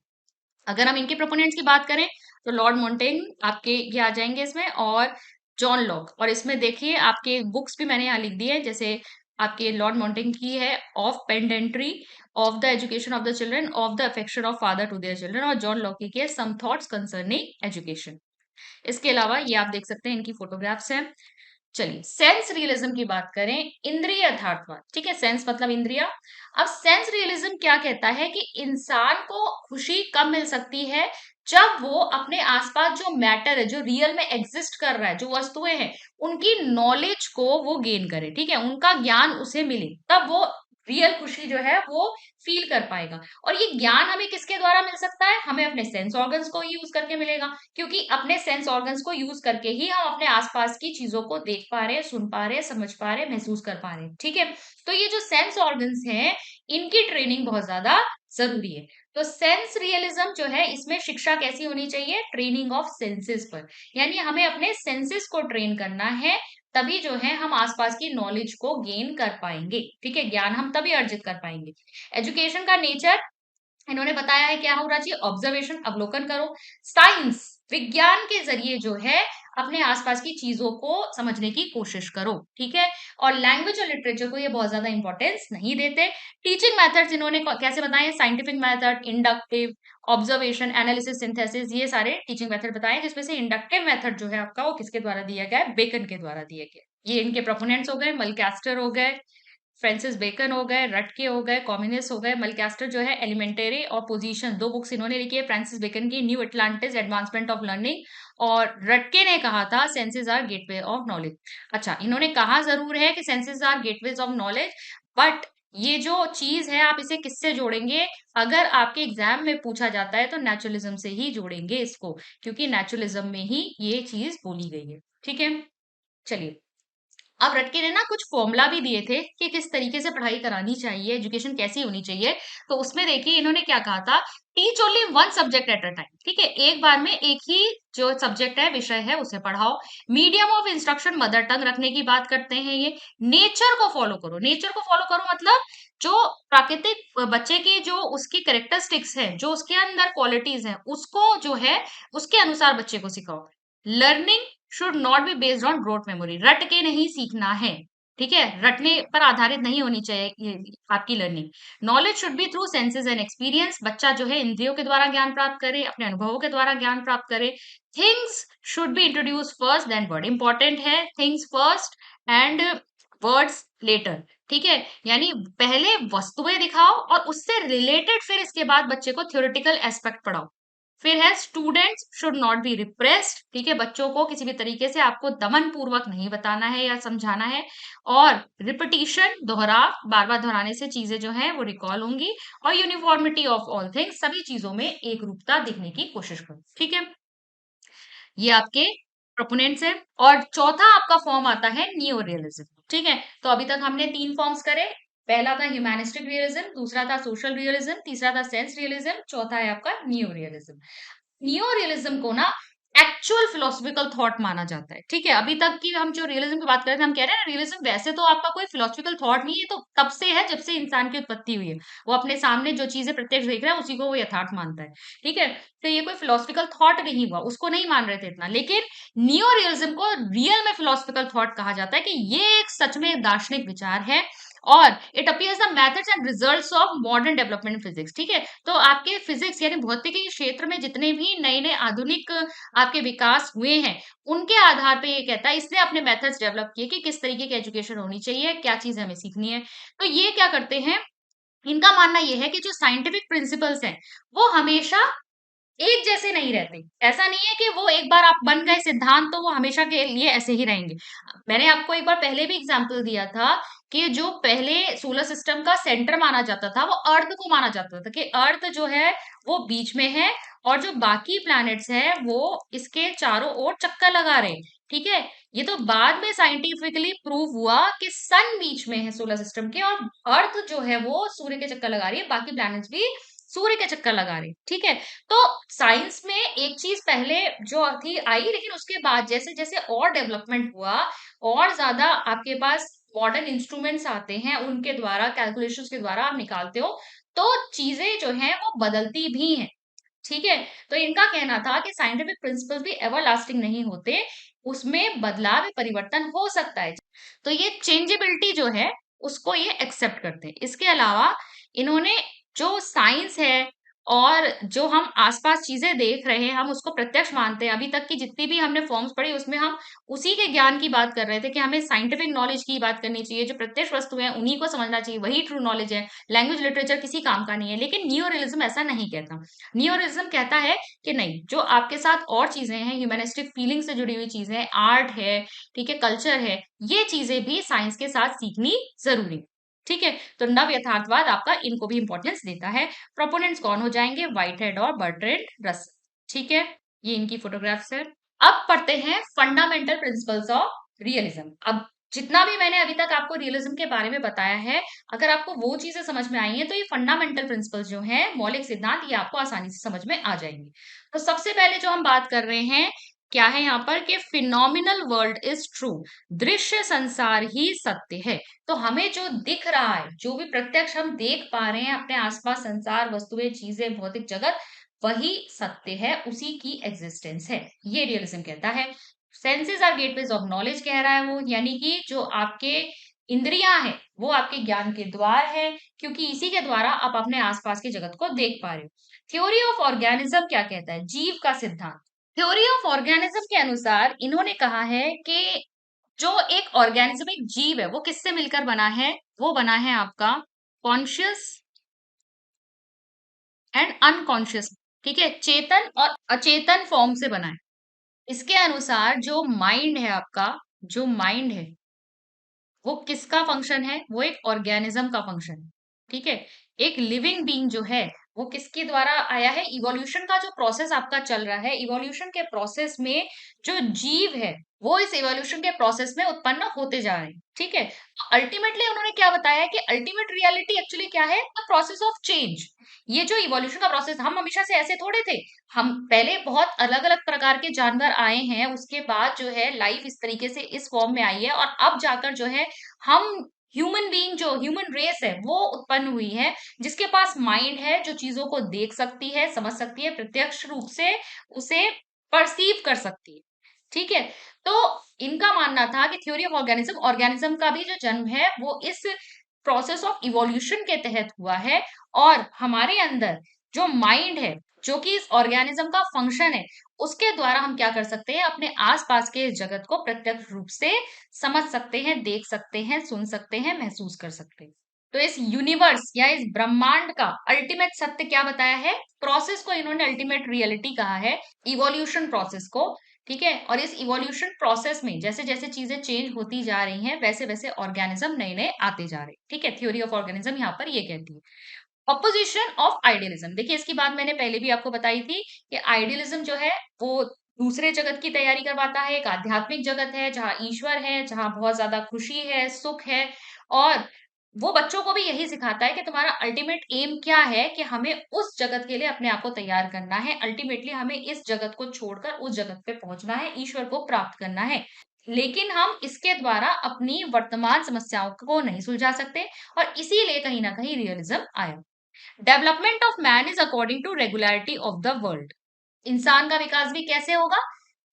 S1: अगर हम इनके प्रोपोनेंट्स की बात करें तो लॉर्ड मोंटेन आपके ये आ जाएंगे इसमें, और जॉन लॉक। और इसमें देखिए आपके बुक्स भी मैंने यहाँ लिख दी है, जैसे आपके लॉर्ड मोंटेन की है of pedantry, of the education of the children, of the affection of father to their children, और जॉन लॉक की है सम थॉट्स कंसर्निंग एजुकेशन। इसके अलावा ये आप देख सकते हैं इनकी फोटोग्राफ्स हैं। चलिए सेंस रियलिज्म की बात करें, इंद्रिय यथार्थवाद। ठीक है, सेंस मतलब इंद्रिया। अब सेंस रियलिज्म क्या कहता है कि इंसान को खुशी कब मिल सकती है, जब वो अपने आसपास जो मैटर है, जो रियल में एग्जिस्ट कर रहा है, जो वस्तुएं हैं, उनकी नॉलेज को वो गेन करे। ठीक है, उनका ज्ञान उसे मिले, तब वो रियल खुशी जो है वो फील कर पाएगा। और ये ज्ञान हमें किसके द्वारा मिल सकता है? हमें अपने सेंस ऑर्गन्स को यूज करके मिलेगा, क्योंकि अपने सेंस ऑर्गन्स को यूज करके ही हम अपने आसपास की चीजों को देख पा रहे हैं, सुन पा रहे हैं, समझ पा रहे हैं, महसूस कर पा रहे हैं। ठीक है, तो ये जो सेंस ऑर्गन्स हैं, इनकी ट्रेनिंग बहुत ज्यादा जरूरी है। तो सेंस रियलिज्म जो है, इसमें शिक्षा कैसी होनी चाहिए? ट्रेनिंग ऑफ सेंसेस पर, यानी हमें अपने सेंसेस को ट्रेन करना है, तभी जो है हम आसपास की नॉलेज को गेन कर पाएंगे। ठीक है, ज्ञान हम तभी अर्जित कर पाएंगे। एजुकेशन का नेचर इन्होंने बताया है क्या होना चाहिए? ऑब्जर्वेशन, अवलोकन करो। साइंस, विज्ञान के जरिए जो है अपने आसपास की चीजों को समझने की कोशिश करो। ठीक है, और लैंग्वेज और लिटरेचर को ये बहुत ज्यादा इंपॉर्टेंस नहीं देते। टीचिंग मेथड्स इन्होंने कैसे बताए? Scientific method, inductive, observation, analysis, synthesis, ये सारे टीचिंग मेथड बताए, जिसमें से इंडक्टिव मेथड जो है आपका, वो किसके द्वारा दिया गया है? बेकन के द्वारा दिया गया। ये इनके प्रोपोनेंट्स हो गए, मलकैस्टर हो गए, फ्रांसिस बेकन हो गए, रटके हो गए, कॉम्युनिस्ट हो गए। मलकैस्टर जो है एलिमेंटरी और पोजीशन, दो बुक्स इन्होंने लिखी है, फ्रांसिस बेकन की New Atlantis, advancement of learning, और रटके ने कहा था senses are gateway of knowledge. अच्छा, इन्होंने कहा जरूर है कि senses are gateways of knowledge, but ये जो चीज है आप इसे किससे जोड़ेंगे? अगर आपके एग्जाम में पूछा जाता है तो नेचुरलिज्म से ही जोड़ेंगे इसको, क्योंकि नेचुरलिज्म में ही ये चीज बोली गई है। ठीक है, चलिए, अब रटके ने ना कुछ फॉर्मूला भी दिए थे कि किस तरीके से पढ़ाई करानी चाहिए, एजुकेशन कैसी होनी चाहिए। तो उसमें देखिए इन्होंने क्या कहा था? Teach only one subject at a time. ठीक है, एक बार में एक ही जो सब्जेक्ट है, विषय है, उसे पढ़ाओ। Medium of instruction mother tongue रखने की बात करते हैं ये। नेचर को फॉलो करो। नेचर को फॉलो करो मतलब जो प्राकृतिक बच्चे की जो उसकी करेक्टरिस्टिक्स है, जो उसके अंदर क्वालिटीज है, उसको जो है उसके अनुसार बच्चे को सिखाओ। Learning should not be based on rote memory. रट के नहीं सीखना है। ठीक है, रटने पर आधारित नहीं होनी चाहिए ये आपकी learning. Knowledge should be through senses and experience. बच्चा जो है इंद्रियों के द्वारा ज्ञान प्राप्त करे, अपने अनुभवों के द्वारा ज्ञान प्राप्त करे। Things should be introduce first then word. Important है, things first and words later. ठीक है, यानी पहले वस्तुएं दिखाओ और उससे रिलेटेड फिर इसके बाद बच्चे को थ्योरेटिकल एस्पेक्ट पढ़ाओ। फिर है students should not B repressed. ठीक है, बच्चों को किसी भी तरीके से आपको दमन पूर्वक नहीं बताना है या समझाना है। और रिपीटिशन, दोहरा, बार बार दोहराने से चीजें जो है वो रिकॉल होंगी। और यूनिफॉर्मिटी ऑफ ऑल थिंग्स, सभी चीजों में एक रूपता दिखने की कोशिश करो। ठीक है, ये आपके प्रोपोनेंट्स है। और चौथा आपका फॉर्म आता है नियो रियलिज्म। ठीक है, तो अभी तक हमने तीन फॉर्म्स करे। पहला था ह्यूमैनिस्टिक रियलिज्म, दूसरा था सोशल रियलिज्म, तीसरा था सेंस रियलिज्म, चौथा है आपका नियो रियलिज्म। नियो रियलिज्म को ना एक्चुअल फिलोसफिकल थॉट माना जाता है। ठीक है, अभी तक की हम जो रियलिज्म की बात कर रहे थे, हम कह रहे हैं ना रियलिज्म वैसे तो आपका कोई फिलोसफिकल थॉट नहीं है, तो तब से है जब से इंसान की उत्पत्ति हुई है। वो अपने सामने जो चीजें प्रत्यक्ष देख रहा है उसी को वो यथार्थ मानता है। ठीक है, तो ये कोई फिलोसफिकल थॉट नहीं हुआ, उसको नहीं मान रहे थे इतना। लेकिन नियो रियलिज्म को रियल में फिलोसफिकल थॉट कहा जाता है, कि ये एक सच में दार्शनिक विचार है। और it appears the methods and results of modern development physics. ठीक है, तो आपके फिजिक्स यानी भौतिकी क्षेत्र में जितने भी नए नए आधुनिक आपके विकास हुए हैं, उनके आधार पे ये कहता है, इसने अपने मेथड्स डेवलप किए कि किस तरीके की एजुकेशन होनी चाहिए, क्या चीज हमें सीखनी है। तो ये क्या करते हैं, इनका मानना ये है कि जो साइंटिफिक प्रिंसिपल्स हैं वो हमेशा एक जैसे नहीं रहते। ऐसा नहीं है कि वो एक बार आप बन गए सिद्धांत तो वो हमेशा के लिए ऐसे ही रहेंगे। मैंने आपको एक बार पहले भी एग्जांपल दिया था कि जो पहले सोलर सिस्टम का सेंटर माना जाता था वो अर्थ को माना जाता था, कि अर्थ जो है वो बीच में है, और जो बाकी प्लैनेट्स हैं वो इसके चारों ओर चक्कर लगा रहे हैं। ठीक है, ये तो बाद में साइंटिफिकली प्रूव हुआ कि सन बीच में है सोलर सिस्टम के, और अर्थ जो है वो सूर्य के चक्कर लगा रही है, बाकी प्लैनेट्स भी सूर्य के चक्कर लगा रहे हैं। ठीक है, तो साइंस में एक चीज पहले जो थी आई, लेकिन उसके बाद जैसे जैसे और डेवलपमेंट हुआ, और ज्यादा आपके पास मॉडर्न इंस्ट्रूमेंट्स आते हैं, उनके द्वारा कैलकुलेशंस के द्वारा आप निकालते हो, तो चीजें जो हैं वो बदलती भी हैं। ठीक है, तो इनका कहना था कि साइंटिफिक प्रिंसिपल्स भी एवरलास्टिंग नहीं होते, उसमें बदलाव परिवर्तन हो सकता है। तो ये चेंजेबिलिटी जो है उसको ये एक्सेप्ट करते हैं। इसके अलावा इन्होंने जो साइंस है और जो हम आसपास चीजें देख रहे हैं हम उसको प्रत्यक्ष मानते हैं। अभी तक की जितनी भी हमने फॉर्म्स पढ़ी उसमें हम उसी के ज्ञान की बात कर रहे थे, कि हमें साइंटिफिक नॉलेज की बात करनी चाहिए, जो प्रत्यक्ष वस्तु है उन्हीं को समझना चाहिए, वही ट्रू नॉलेज है। लैंग्वेज लिटरेचर किसी काम का नहीं है। लेकिन नियो रियलिज्म ऐसा नहीं कहता। नियो रियलिज्म कहता है कि नहीं, जो आपके साथ और चीजें हैं, ह्यूमनिस्टिक फीलिंग से जुड़ी हुई चीजें, आर्ट है, ठीक है, कल्चर है, ये चीजें भी साइंस के साथ सीखनी जरूरी है। ठीक है, तो नव यथार्थवाद आपका इनको भी इंपॉर्टेंस देता है। प्रोपोनेंट्स कौन हो जाएंगे? व्हाइट हेड और बर्ट्रैंड रसल। ठीक है, ये इनकी फोटोग्राफ्स है। अब पढ़ते हैं फंडामेंटल प्रिंसिपल्स ऑफ रियलिज्म। अब जितना भी मैंने अभी तक आपको रियलिज्म के बारे में बताया है, अगर आपको वो चीजें समझ में आई हैं तो ये फंडामेंटल प्रिंसिपल्स जो हैं, मौलिक सिद्धांत, ये आपको आसानी से समझ में आ जाएंगे। तो सबसे पहले जो हम बात कर रहे हैं, क्या है यहाँ पर कि फिनोमिनल वर्ल्ड इज ट्रू, दृश्य संसार ही सत्य है। तो हमें जो दिख रहा है, जो भी प्रत्यक्ष हम देख पा रहे हैं अपने आसपास, संसार, वस्तुएं, चीजें, भौतिक जगत, वही सत्य है, उसी की एग्जिस्टेंस है, ये रियलिज्म कहता है। Senses are gateways of knowledge कह रहा है वो, यानी कि जो आपके इंद्रियां हैं वो आपके ज्ञान के द्वार है, क्योंकि इसी के द्वारा आप अपने आसपास के जगत को देख पा रहे हो। थ्योरी ऑफ ऑर्गेनिज्म क्या कहता है? जीव का सिद्धांत। थ्योरी ऑफ ऑर्गेनिज्म के अनुसार इन्होंने कहा है कि जो एक ऑर्गेनिज्म, एक जीव है, वो किससे मिलकर बना है? वो बना है आपका कॉन्शियस एंड अनकॉन्शियस। ठीक है, चेतन और अचेतन फॉर्म से बना है। इसके अनुसार जो माइंड है आपका, जो माइंड है वो किसका फंक्शन है? वो एक ऑर्गेनिज्म का फंक्शन है। ठीक है, एक लिविंग बीइंग जो है वो किसके द्वारा आया है? इवोल्यूशन का जो प्रोसेस आपका चल रहा है, इवोल्यूशन के प्रोसेस में जो जीव है वो इस इवोल्यूशन के प्रोसेस में उत्पन्न होते जा रहे हैं। ठीक है, तो अल्टीमेटली उन्होंने क्या बताया कि अल्टीमेट रियलिटी एक्चुअली क्या है? The process of change. ये जो इवोल्यूशन का प्रोसेस, हम हमेशा से ऐसे थोड़े थे। हम पहले बहुत अलग अलग प्रकार के जानवर आए हैं, उसके बाद जो है लाइफ इस तरीके से इस फॉर्म में आई है, और अब जाकर जो है हम ह्यूमन बीइंग, जो ह्यूमन रेस है वो उत्पन्न हुई है, जिसके पास माइंड है, जो चीजों को देख सकती है, समझ सकती है, प्रत्यक्ष रूप से उसे परसीव कर सकती है। ठीक है, तो इनका मानना था कि थ्योरी ऑफ ऑर्गेनिज्म, ऑर्गेनिज्म का भी जो जन्म है वो इस प्रोसेस ऑफ इवोल्यूशन के तहत हुआ है, और हमारे अंदर जो माइंड है, जो कि इस ऑर्गेनिज्म का फंक्शन है, उसके द्वारा हम क्या कर सकते हैं? अपने आसपास के जगत को प्रत्यक्ष रूप से समझ सकते हैं, देख सकते हैं, सुन सकते हैं, महसूस कर सकते हैं। तो इस यूनिवर्स या इस ब्रह्मांड का अल्टीमेट सत्य क्या बताया है? प्रोसेस को इन्होंने अल्टीमेट रियलिटी कहा है, इवोल्यूशन प्रोसेस को। ठीक है, और इस इवोल्यूशन प्रोसेस में जैसे जैसे चीजें चेंज होती जा रही हैं, वैसे वैसे ऑर्गेनिज्म नए नए आते जा रहे हैं। ठीक है, थ्योरी ऑफ ऑर्गेनिज्म यहाँ पर ये कहती है। ऑपोजिशन ऑफ आइडियलिज्म, देखिए इसकी बात मैंने पहले भी आपको बताई थी कि आइडियलिज्म जो है वो दूसरे जगत की तैयारी करवाता है, एक आध्यात्मिक जगत है जहाँ ईश्वर है, जहाँ बहुत ज्यादा खुशी है, सुख है, और वो बच्चों को भी यही सिखाता है कि तुम्हारा अल्टीमेट एम क्या है, कि हमें उस जगत के लिए अपने आप को तैयार करना है, अल्टीमेटली हमें इस जगत को छोड़कर उस जगत पे पहुंचना है, ईश्वर को प्राप्त करना है। लेकिन हम इसके द्वारा अपनी वर्तमान समस्याओं को नहीं सुलझा सकते, और इसीलिए कहीं ना कहीं रियलिज्म आया। Development of man is according to regularity of the world. इंसान का विकास भी कैसे होगा?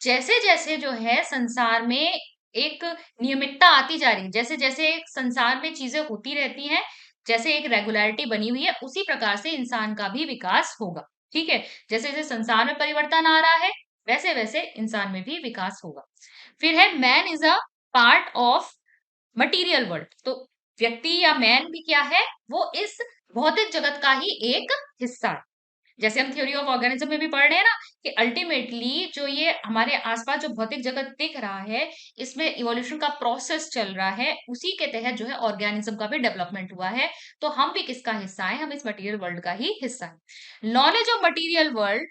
S1: जैसे जैसे जो है संसार में एक नियमितता आती जा रही है, जैसे जैसे संसार में चीजें होती रहती हैं, जैसे एक रेगुलरिटी बनी हुई है, उसी प्रकार से इंसान का भी विकास होगा। ठीक है, जैसे जैसे संसार में परिवर्तन आ रहा है, वैसे वैसे इंसान में भी विकास होगा। फिर है man is a part of material world. तो व्यक्ति या मैन भी क्या है? वो इस भौतिक जगत का ही एक हिस्सा है। जैसे हम थ्योरी ऑफ ऑर्गेनिज्म में भी पढ़ रहे हैं ना, कि अल्टीमेटली जो ये हमारे आसपास जो भौतिक जगत दिख रहा है, इसमें इवोल्यूशन का प्रोसेस चल रहा है, उसी के तहत जो है ऑर्गेनिज्म का भी डेवलपमेंट हुआ है। तो हम भी किसका हिस्सा है? हम इस मटेरियल वर्ल्ड का ही हिस्सा है। Knowledge of material world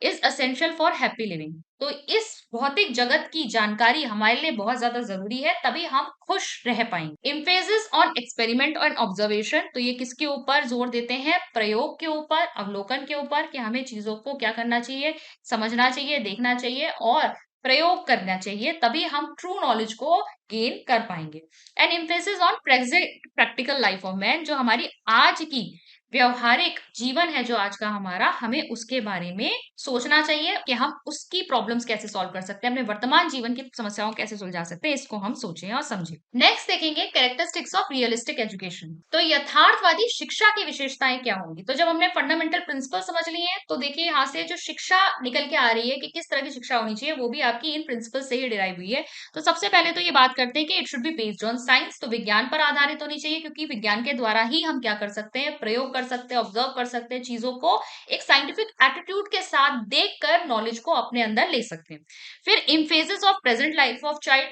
S1: is essential for happy living. तो इस भौतिक जगत की जानकारी हमारे लिए बहुत ज्यादा जरूरी है, तभी हम खुश रह पाएंगे। इम्फेसिस ऑन एक्सपेरिमेंट और ऑब्जर्वेशन, तो ये किसके ऊपर जोर देते हैं? प्रयोग के ऊपर, अवलोकन के ऊपर, कि हमें चीजों को क्या करना चाहिए? समझना चाहिए, देखना चाहिए और प्रयोग करना चाहिए, तभी हम ट्रू नॉलेज को गेन कर पाएंगे। And emphasis on present practical life of man, जो हमारी आज की व्यवहारिक जीवन है जो आज का हमारा, हमें उसके बारे में सोचना चाहिए कि हम उसकी प्रॉब्लम्स कैसे सॉल्व कर सकते हैं, अपने वर्तमान जीवन की समस्याओं को कैसे सुलझा सकते हैं, इसको हम सोचें और समझें। नेक्स्ट देखेंगे कैरेक्टरिस्टिक्स ऑफ रियलिस्टिक एजुकेशन। तो यथार्थवादी शिक्षा की विशेषताएं क्या होंगी? तो जब हमने फंडामेंटल प्रिंसिपल समझ लिए हैं, तो देखिए यहाँ से जो शिक्षा निकल के आ रही है कि किस तरह की शिक्षा होनी चाहिए, वो भी आपकी इन प्रिंसिपल से ही डिराइव हुई है। तो सबसे पहले तो ये बात करते हैं कि it should be based on science, तो विज्ञान पर आधारित होनी चाहिए, क्योंकि विज्ञान के द्वारा ही हम क्या कर सकते हैं? प्रयोग कर सकते हैं, ऑब्जर्व कर सकते हैं, चीजों को एक साइंटिफिक एटीट्यूड के साथ देखकर नॉलेज को अपने अंदर ले सकते हैं। फिर इन phases of present life of child,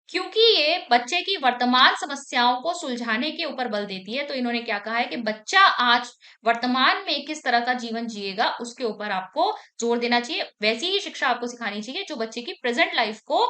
S1: क्योंकि ये बच्चे की वर्तमान समस्याओं को सुलझाने के ऊपर बल देती है, तो इन्होंने क्या कहा है कि बच्चा आज वर्तमान में किस तरह का जीवन जिएगा उसके ऊपर आपको जोर देना चाहिए। वैसी ही शिक्षा आपको सिखानी चाहिए जो बच्चे की प्रेजेंट लाइफ को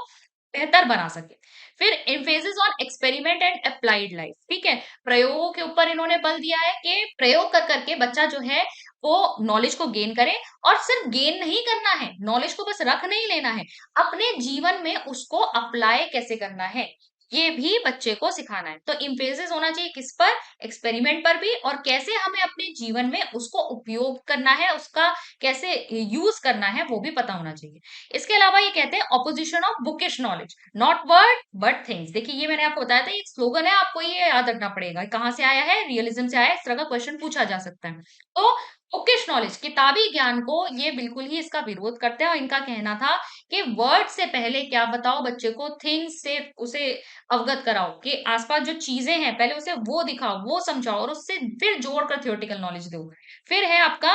S1: बेहतर बना सके। फिर emphasis on experiment and applied life, ठीक है। प्रयोगों के ऊपर इन्होंने बल दिया है कि प्रयोग कर करके बच्चा जो है वो नॉलेज को गेन करे, और सिर्फ गेन नहीं करना है, नॉलेज को बस रख नहीं लेना है, अपने जीवन में उसको अप्लाई कैसे करना है ये भी बच्चे को सिखाना है। तो इम्फेसिस होना चाहिए किस पर? एक्सपेरिमेंट पर भी, और कैसे हमें अपने जीवन में उसको उपयोग करना है, उसका कैसे यूज करना है वो भी पता होना चाहिए। इसके अलावा ये कहते हैं opposition of bookish knowledge, not word but things. देखिए ये मैंने आपको बताया था, एक स्लोगन है, आपको ये याद रखना पड़ेगा कहाँ से आया है, रियलिज्म से आया है, इस तरह का क्वेश्चन पूछा जा सकता है। तो बुकिश नॉलेज, किताबी ज्ञान को ये बिल्कुल ही इसका विरोध करते हैं, और इनका कहना था कि वर्ड से पहले क्या बताओ बच्चे को, थिंग्स से उसे अवगत कराओ, कि आसपास जो चीजें हैं पहले उसे वो दिखाओ, वो समझाओ, और उससे फिर जोड़कर थियोरेटिकल नॉलेज दो। फिर है आपका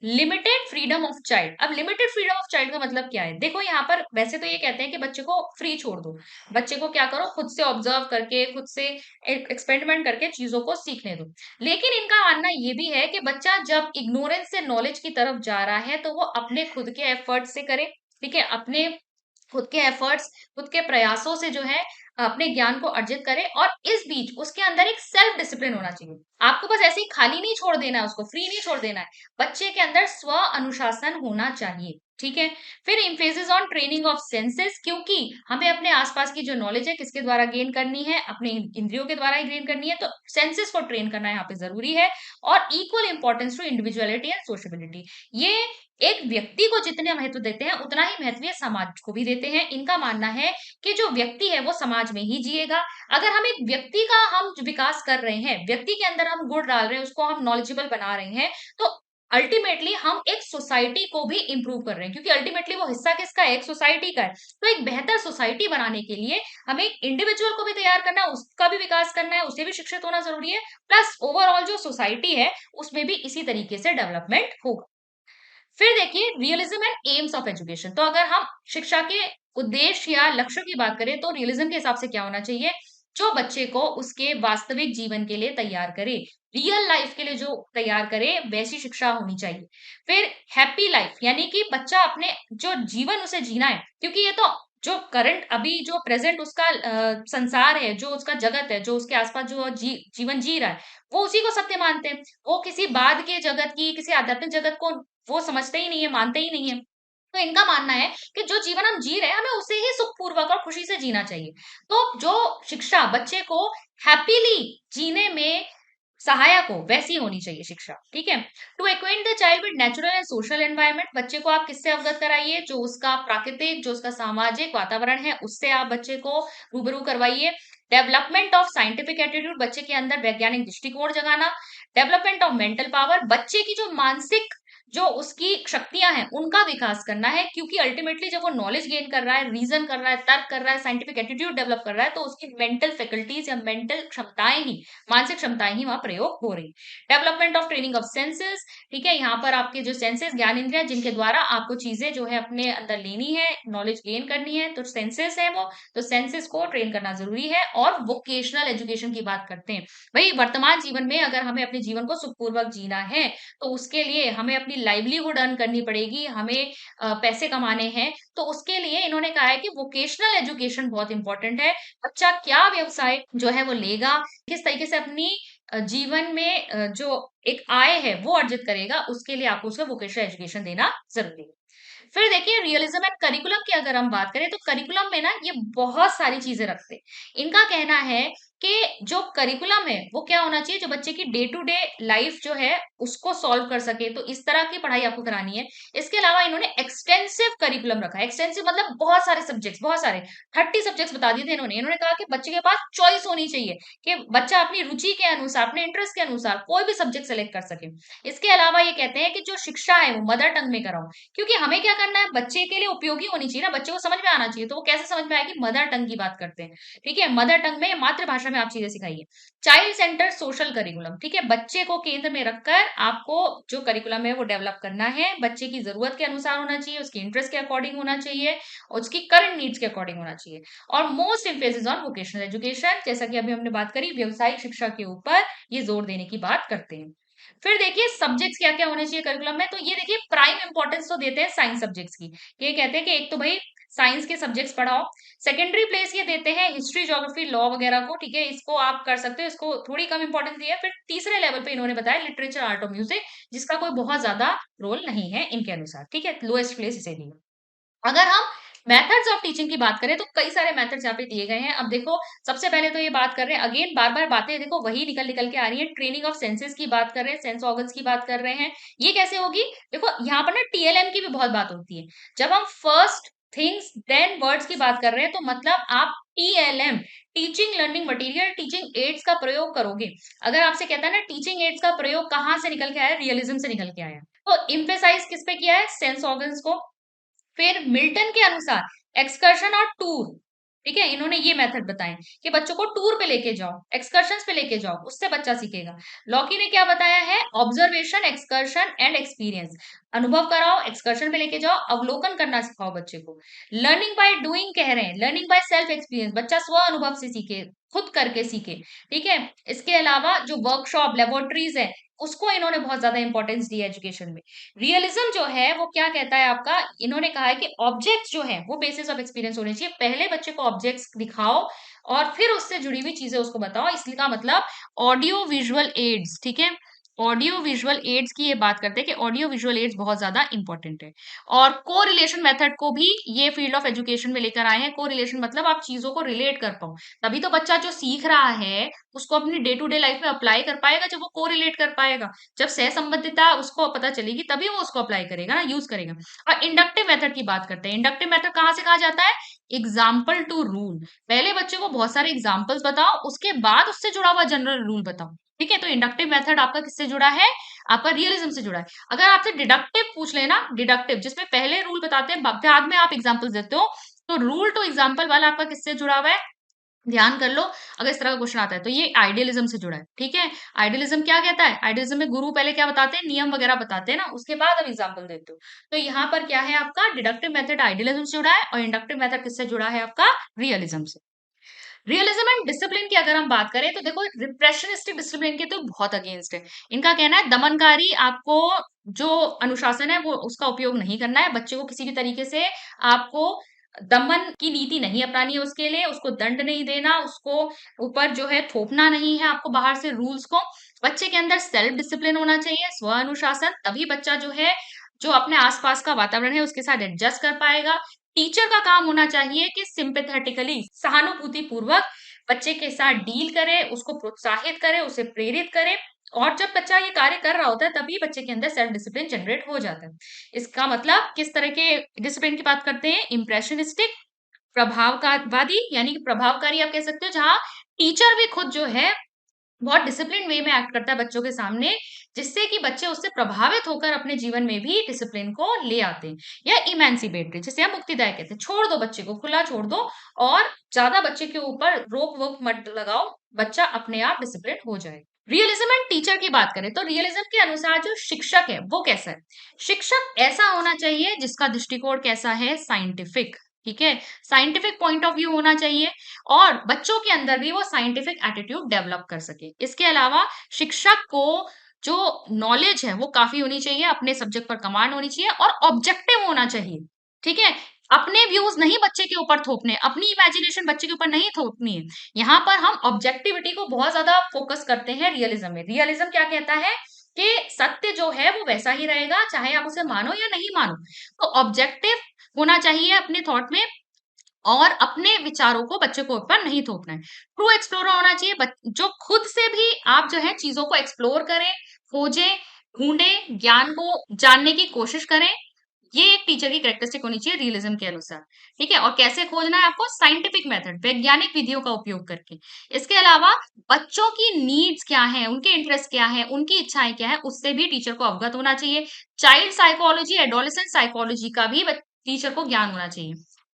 S1: लिमिटेड फ्रीडम ऑफ चाइल्ड। अब लिमिटेड फ्रीडम ऑफ चाइल्ड का मतलब क्या है? देखो यहाँ पर वैसे तो ये कहते हैं कि बच्चे को फ्री छोड़ दो, बच्चे को क्या करो, खुद से ऑब्जर्व करके, खुद से एक्सपेरिमेंट करके चीजों को सीखने दो। लेकिन इनका मानना ये भी है कि बच्चा जब इग्नोरेंस से नॉलेज की तरफ जा रहा है तो वो अपने खुद के एफर्ट से करे, ठीक है, अपने खुद के एफर्ट्स, खुद के प्रयासों से जो है अपने ज्ञान को अर्जित करे, और इस बीच उसके अंदर एक सेल्फ डिसिप्लिन होना चाहिए। आपको बस ऐसे ही खाली नहीं छोड़ देना है, उसको फ्री नहीं छोड़ देना है, बच्चे के अंदर स्व अनुशासन होना चाहिए, ठीक है। फिर emphasis on training of senses, क्योंकि हमें अपने आसपास की जो नॉलेज है किसके द्वारा गेन करनी है, अपने इंद्रियों के द्वारा ही गेन करनी है, तो सेंसेस को ट्रेन करना यहाँ पे जरूरी है। और equal importance to individuality and sociability, ये एक व्यक्ति को जितने महत्व देते हैं उतना ही महत्व ये समाज को भी देते हैं। इनका मानना है कि जो व्यक्ति है वो समाज में ही जिएगा। अगर हम एक व्यक्ति का हम जो विकास कर रहे हैं, व्यक्ति के अंदर हम गुण डाल रहे हैं, उसको हम नॉलेजेबल बना रहे हैं, तो अल्टीमेटली हम एक सोसाइटी को भी इंप्रूव कर रहे हैं, क्योंकि अल्टीमेटली वो हिस्सा किसका है? एक सोसाइटी का है। तो एक बेहतर सोसाइटी बनाने के लिए हमें एक इंडिविजुअल को भी तैयार करना है, उसका भी विकास करना है, उसे भी शिक्षित होना जरूरी है, प्लस ओवरऑल जो सोसाइटी है उसमें भी इसी तरीके से डेवलपमेंट होगा। फिर देखिए realism and AIIMS of education. तो अगर हम शिक्षा के उद्देश्य या लक्ष्य की बात करें तो रियलिज्म के हिसाब से क्या होना चाहिए? जो बच्चे को उसके वास्तविक जीवन के लिए तैयार करे, रियल लाइफ के लिए जो तैयार करे, वैसी शिक्षा होनी चाहिए। फिर हैप्पी लाइफ, यानी कि बच्चा अपने जो जीवन उसे जीना है, क्योंकि ये तो जो करंट अभी जो प्रेजेंट उसका संसार है, जो उसका जगत है, जो उसके आसपास जो जीवन जी रहा है, वो उसी को सत्य मानते हैं। वो किसी बाद के जगत की, किसी आध्यात्मिक जगत को वो समझते ही नहीं है, मानते ही नहीं है। तो इनका मानना है कि जो जीवन हम जी रहे हैं, हमें उसे ही सुखपूर्वक और खुशी से जीना चाहिए। तो जो शिक्षा बच्चे को हैप्पीली जीने में सहायक हो, वैसी होनी चाहिए शिक्षा, ठीक है। To acquaint the child with natural and social environment, बच्चे को आप किससे अवगत कराइए? जो उसका प्राकृतिक, जो उसका सामाजिक वातावरण है, उससे आप बच्चे को रूबरू करवाइए। डेवलपमेंट ऑफ साइंटिफिक एटीट्यूड, बच्चे के अंदर वैज्ञानिक दृष्टिकोण जगाना। डेवलपमेंट ऑफ मेंटल पावर, बच्चे की जो मानसिक जो उसकी शक्तियां हैं उनका विकास करना है, क्योंकि अल्टीमेटली जब वो नॉलेज गेन कर रहा है, रीजन कर रहा है, तर्क कर रहा है, साइंटिफिक एटीट्यूड डेवलप कर रहा है, तो उसकी मेंटल फैकल्टीज या मेंटल क्षमताएं ही, मानसिक क्षमताएं ही वहां प्रयोग हो रही। Development of training of senses, ठीक है, यहाँ पर आपके जो सेंसेस, ज्ञान इंद्रिया, जिनके द्वारा आपको चीजें जो है अपने अंदर लेनी है, नॉलेज गेन करनी है, तो सेंसेस है वो, तो सेंसेस को ट्रेन करना जरूरी है। और वोकेशनल एजुकेशन की बात करते हैं, भाई वर्तमान जीवन में अगर हमें अपने जीवन को सुखपूर्वक जीना है तो उसके लिए हमें अपनी लाइवलीहुड अर्न करनी पड़ेगी, हमें पैसे कमाने हैं, तो उसके लिए इन्होंने कहा है कि वोकेशनल एजुकेशन बहुत इंपॉर्टेंट है। बच्चा क्या व्यवसाय जो है वो लेगा, किस तरीके से अपनी जीवन में जो एक आय है वो अर्जित करेगा, उसके लिए आपको उसको वोकेशनल एजुकेशन देना जरूरी है। फिर देखिए रियलिज्म एंड करिकुलम की अगर हम बात करें तो करिकुलम में ना ये बहुत सारी चीजें रखते हैं। इनका कहना है कि जो करिकुलम है वो क्या होना चाहिए, जो बच्चे की डे टू डे लाइफ जो है उसको सॉल्व कर सके, तो इस तरह की पढ़ाई आपको करानी है। इसके अलावा इन्होंने एक्सटेंसिव करिकुलम रखा है। एक्सटेंसिव मतलब बहुत सारे सब्जेक्ट्स, बहुत सारे 30 सब्जेक्ट्स बता दिए थे इन्होंने। इन्होंने कहा कि बच्चे के पास चॉइस होनी चाहिए, कि बच्चा अपनी रुचि के अनुसार, अपने इंटरेस्ट के अनुसार कोई भी सब्जेक्ट सेलेक्ट कर सके। इसके अलावा ये कहते हैं कि जो शिक्षा है वो मदर टंग में कराओ, क्योंकि हमें क्या करना है, बच्चे के लिए उपयोगी होनी चाहिए ना, बच्चे को समझ में आना चाहिए। तो वो कैसे समझ में आएगी? मदर टंग की बात करते हैं, ठीक है, मदर टंग में, मातृभाषा में आप चीजें सिखाइए। चाइल्ड सेंटर सोशल करिकुलम, ठीक है, बच्चे को केंद्र में रखकर आपको जो करिकुलम है वो डेवलप करना है, बच्चे की जरूरत के अनुसार होना चाहिए, उसकी इंटरेस्ट के अकॉर्डिंग होना चाहिए और उसकी करंट नीड्स के अकॉर्डिंग होना चाहिए। और most emphasis on vocational education, जैसा कि अभी हमने बात करी, व्यवसायिक शिक्षा के ऊपर ये जोर देने की बात करते हैं। फिर देखिए सब्जेक्ट्स क्या क्या होने चाहिए करिकुलम में, तो ये देखिए प्राइम इंपॉर्टेंस तो देते हैं साइंस सब्जेक्ट्स की, ये कहते हैं कि एक तो भाई साइंस के सब्जेक्ट्स पढ़ाओ। सेकेंडरी प्लेस ये देते हैं हिस्ट्री, ज्योग्राफी, लॉ वगैरह को, ठीक है, इसको आप कर सकते हो, इसको थोड़ी कम इंपॉर्टेंस दी है। फिर तीसरे लेवल पे इन्होंने बताया लिटरेचर, आर्ट और म्यूजिक, जिसका कोई बहुत ज्यादा रोल नहीं है इनके अनुसार, ठीक है, लोएस्ट प्लेस इसे दी है। अगर हम मेथड्स ऑफ टीचिंग की बात करें तो कई सारे मेथड्स यहाँ पे दिए गए हैं। अब देखो सबसे पहले तो ये बात कर रहे हैं, अगेन बार बार बातें देखो वही निकल निकल के आ रही है, ट्रेनिंग ऑफ सेंसेस की बात कर रहे हैं, सेंस ऑर्गन्स की बात कर रहे हैं। ये कैसे होगी, देखो यहाँ पर ना टीएलएम की भी बहुत बात होती है। जब हम फर्स्ट थिंग्स देन वर्ड्स की बात कर रहे हैं तो मतलब आप TLM, teaching learning material, teaching ads का प्रयोग करोगे। अगर आपसे कहता है ना टीचिंग एड्स का प्रयोग कहाँ से निकल के आया, रियलिज्म से निकल के आया, तो इम्फेसाइज किस पे किया है, सेंस ऑर्गन्स को। फिर मिल्टन के अनुसार एक्सकर्शन और टूर, ठीक है, इन्होंने ये मेथड बताए कि बच्चों को टूर पे लेके जाओ, एक्सकर्शन पे लेके जाओ, उससे बच्चा सीखेगा। लॉकी ने क्या बताया है, ऑब्जर्वेशन, एक्सकर्शन एंड एक्सपीरियंस, अनुभव कराओ, एक्सकर्शन पे लेके जाओ, अवलोकन करना सिखाओ बच्चे को। लर्निंग बाय डूइंग कह रहे हैं, लर्निंग बाय सेल्फ एक्सपीरियंस, बच्चा स्व अनुभव से सीखे, खुद करके सीखे, ठीक है। इसके अलावा जो वर्कशॉप, लेबोरेटरीज है, उसको इन्होंने बहुत ज्यादा इंपॉर्टेंस दी है एजुकेशन में। रियलिज्म जो है वो क्या कहता है आपका, इन्होंने कहा है कि ऑब्जेक्ट्स जो है वो बेसिस ऑफ एक्सपीरियंस होने चाहिए, पहले बच्चे को ऑब्जेक्ट्स दिखाओ और फिर उससे जुड़ी हुई चीजें उसको बताओ, इसका मतलब ऑडियो विजुअल एड्स, ठीक है, ऑडियो विजुअल एड्स की ये बात करते हैं कि ऑडियो विजुअल एड्स बहुत ज्यादा इंपॉर्टेंट है। और को रिलेशन मेथड को भी ये फील्ड ऑफ एजुकेशन में लेकर आए हैं। को रिलेशन मतलब आप चीजों को रिलेट कर पाओ, तभी तो बच्चा जो सीख रहा है उसको अपनी डे टू डे लाइफ में अप्लाई कर पाएगा, जब वो को रिलेट कर पाएगा, जब सह संबंधितता उसको पता चलेगी तभी वो उसको अप्लाई करेगा ना, यूज करेगा। और इंडक्टिव मेथड की बात करते हैं, इंडक्टिव मेथड कहाँ से कहा जाता है, एग्जाम्पल टू रूल, पहले बच्चे को बहुत सारे एग्जाम्पल्स बताओ, उसके बाद उससे जुड़ा हुआ जनरल रूल बताओ, ठीक है। तो इंडक्टिव मेथड आपका किससे जुड़ा है, आपका रियलिज्म से जुड़ा है। अगर आपसे डिडक्टिव पूछ लेना, डिडक्टिव जिसमें पहले रूल बताते हैं बाद में आप एग्जाम्पल्स देते हो, तो रूल टू एग्जाम्पल वाला आपका किससे जुड़ा हुआ है, ध्यान कर लो। अगर इस तरह का क्वेश्चन आता है तो ये आइडियलिज्म से जुड़ा है, ठीक है। आइडियलिज्म क्या कहता है, आइडियलिज्म में गुरु पहले क्या बताते हैं, नियम वगैरह बताते हैं ना, उसके बाद अब एग्जाम्पल देते हो। तो यहाँ पर क्या है आपका डिडक्टिव मेथड आइडियलिज्म से जुड़ा है और इंडक्टिव मेथड किससे जुड़ा है आपका, रियलिज्म से। रियलिज्म एंड डिसिप्लिन की अगर हम बात करें तो देखो रिप्रेशनिस्टिक डिसिप्लिन के तो बहुत अगेंस्ट है। इनका कहना है दमनकारी, आपको जो अनुशासन है वो उसका उपयोग नहीं करना है, बच्चे को किसी भी तरीके से आपको दमन की नीति नहीं अपनानी है, उसके लिए उसको दंड नहीं देना, उसको ऊपर जो है थोपना नहीं है आपको बाहर से रूल्स को। बच्चे के अंदर सेल्फ डिसिप्लिन होना चाहिए, स्व अनुशासन, तभी बच्चा जो है जो अपने आसपास का वातावरण है उसके साथ एडजस्ट कर पाएगा। टीचर का काम होना चाहिए कि सिंपेथेटिकली, सहानुभूति पूर्वक बच्चे के साथ डील करे, उसको प्रोत्साहित करे, उसे प्रेरित करे। और जब बच्चा ये कार्य कर रहा होता है तभी बच्चे के अंदर सेल्फ डिसिप्लिन जनरेट हो जाता है। इसका मतलब किस तरह के डिसिप्लिन की बात करते हैं, इंप्रेशनिस्टिक, प्रभाववादी, यानी कि प्रभावकारी आप कह सकते हो, जहां टीचर भी खुद जो है बहुत डिसिप्लिन वे में एक्ट करता है बच्चों के सामने, जिससे कि बच्चे उससे प्रभावित होकर अपने जीवन में भी डिसिप्लिन को ले आते हैं। या इमेंसिपेटरी, जिसे हम मुक्तिदायक कहते हैं, छोड़ दो बच्चे को, खुला छोड़ दो और ज्यादा बच्चे के ऊपर रोक वोक मत लगाओ, बच्चा अपने आप डिसिप्लिन हो जाए। रियलिज्म एंड टीचर की बात करें तो रियलिज्म के अनुसार जो शिक्षक है वो कैसा है, शिक्षक ऐसा होना चाहिए जिसका दृष्टिकोण कैसा है, साइंटिफिक, ठीक है, साइंटिफिक पॉइंट ऑफ व्यू होना चाहिए और बच्चों के अंदर भी वो साइंटिफिक एटीट्यूड डेवलप कर सके। इसके अलावा शिक्षक को जो नॉलेज है वो काफी होनी चाहिए, अपने सब्जेक्ट पर कमांड होनी चाहिए और ऑब्जेक्टिव होना चाहिए, ठीक है। अपने व्यूज नहीं बच्चे के ऊपर थोपने, अपनी इमेजिनेशन बच्चे के ऊपर नहीं थोपनी है। यहाँ पर हम ऑब्जेक्टिविटी को बहुत ज्यादा फोकस करते हैं रियलिज्म में। रियलिज्म क्या कहता है कि सत्य जो है वो वैसा ही रहेगा, चाहे आप उसे मानो या नहीं मानो। तो ऑब्जेक्टिव होना चाहिए अपने थॉट में और अपने विचारों को बच्चे को ऊपर नहीं थोपना है। ट्रू एक्सप्लोरर होना चाहिए, जो खुद से भी आप जो है चीजों को एक्सप्लोर करें, खोजें, ढूंढें, ज्ञान को जानने की कोशिश करें। ये एक टीचर की कैरेक्टरिस्टिक होनी चाहिए रियलिज्म के अनुसार, ठीक है। और कैसे खोजना है आपको, साइंटिफिक मेथड, वैज्ञानिक विधियों का उपयोग करके। इसके अलावा बच्चों की नीड्स क्या है, उनके इंटरेस्ट क्या है, उनकी इच्छाएं क्या है, उससे भी टीचर को अवगत होना चाहिए। चाइल्ड साइकोलॉजी, एडोलेसेंट साइकोलॉजी का भी टीचर को ज्ञान होना चाहिए।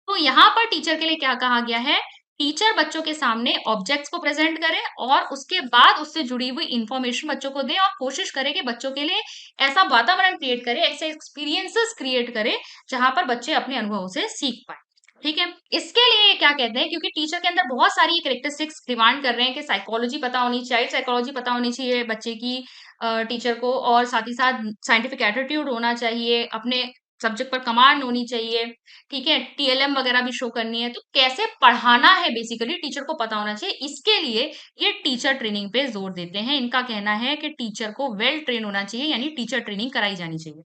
S1: तो यहाँ पर टीचर के लिए क्या कहा गया है टीचर बच्चों के सामने ऑब्जेक्ट्स को प्रेजेंट करे और उसके बाद उससे जुड़ी हुई इंफॉर्मेशन बच्चों को दे और कोशिश करे कि बच्चों के लिए ऐसा वातावरण क्रिएट करे, ऐसे एक्सपीरियंसेस क्रिएट करे जहां पर बच्चे अपने अनुभव से सीख पाए। ठीक है, इसके लिए क्या कहते हैं, क्योंकि टीचर के अंदर बहुत सारी कैरेक्टरिस्टिक्स डिमांड कर रहे हैं कि साइकोलॉजी पता होनी चाहिए, चाइल्ड साइकोलॉजी पता होनी चाहिए बच्चे की टीचर को, और साथ ही साथ साइंटिफिक एटीट्यूड होना चाहिए, अपने सब्जेक्ट पर कमांड होनी चाहिए, ठीक है, टीएलएम वगैरह भी शो करनी है। तो कैसे पढ़ाना है बेसिकली टीचर को पता होना चाहिए। इसके लिए ये टीचर ट्रेनिंग पे जोर देते हैं। इनका कहना है कि टीचर को वेल ट्रेन होना चाहिए, यानी टीचर ट्रेनिंग कराई जानी चाहिए।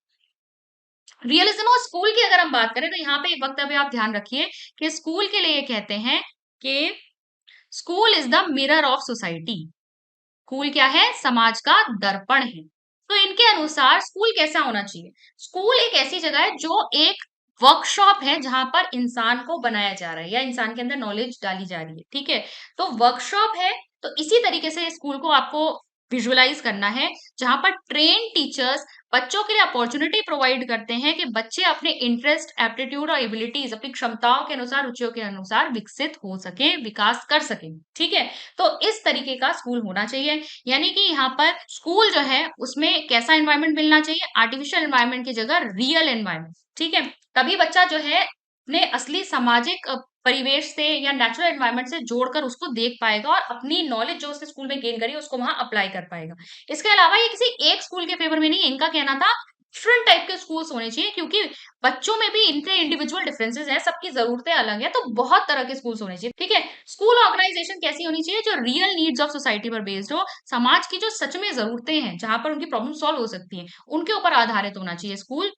S1: रियलिज्म और स्कूल की अगर हम बात करें तो यहाँ पे एक वक्तव्य आप ध्यान रखिए कि स्कूल के लिए कहते हैं कि school is the mirror of society. School क्या है? समाज का दर्पण है। तो इनके अनुसार स्कूल कैसा होना चाहिए? स्कूल एक ऐसी जगह है जो एक वर्कशॉप है जहां पर इंसान को बनाया जा रहा है या इंसान के अंदर नॉलेज डाली जा रही है। ठीक है, तो वर्कशॉप है। तो इसी तरीके से स्कूल को आपको विजुअलाइज करना है, जहां पर ट्रेन टीचर्स बच्चों के लिए अपॉर्चुनिटी प्रोवाइड करते हैं कि बच्चे अपने इंटरेस्ट, एप्टीट्यूड और एबिलिटीज अपनी क्षमताओं के अनुसार, रुचियों के अनुसार विकसित हो सके, विकास कर सके। ठीक है, तो इस तरीके का स्कूल होना चाहिए। यानी कि यहाँ पर स्कूल जो है उसमें कैसा एनवायरनमेंट मिलना चाहिए? आर्टिफिशियल एनवायरनमेंट की जगह रियल एनवायरनमेंट। ठीक है, तभी बच्चा जो है अपने असली सामाजिक परिवेश से या नेचुरल एनवायरनमेंट से जोड़कर उसको देख पाएगा और अपनी नॉलेज जो उसने स्कूल में गेन करी है उसको वहां अप्लाई कर पाएगा। इसके अलावा ये किसी एक स्कूल के फेवर में नहीं है। इनका कहना था डिफरेंट टाइप के स्कूल्स होने चाहिए, क्योंकि बच्चों में भी इनके इंडिविजुअल डिफरेंसेस हैं, सबकी जरूरतें अलग है, तो बहुत तरह के स्कूल्स होने चाहिए। ठीक है, स्कूल ऑर्गेनाइजेशन कैसी होनी चाहिए? जो रियल नीड्स ऑफ सोसाइटी पर बेस्ड हो, समाज की जो सच में जरूरतें हैं, जहां पर उनकी प्रॉब्लम सॉल्व हो सकती है, उनके ऊपर आधारित होना चाहिए स्कूल।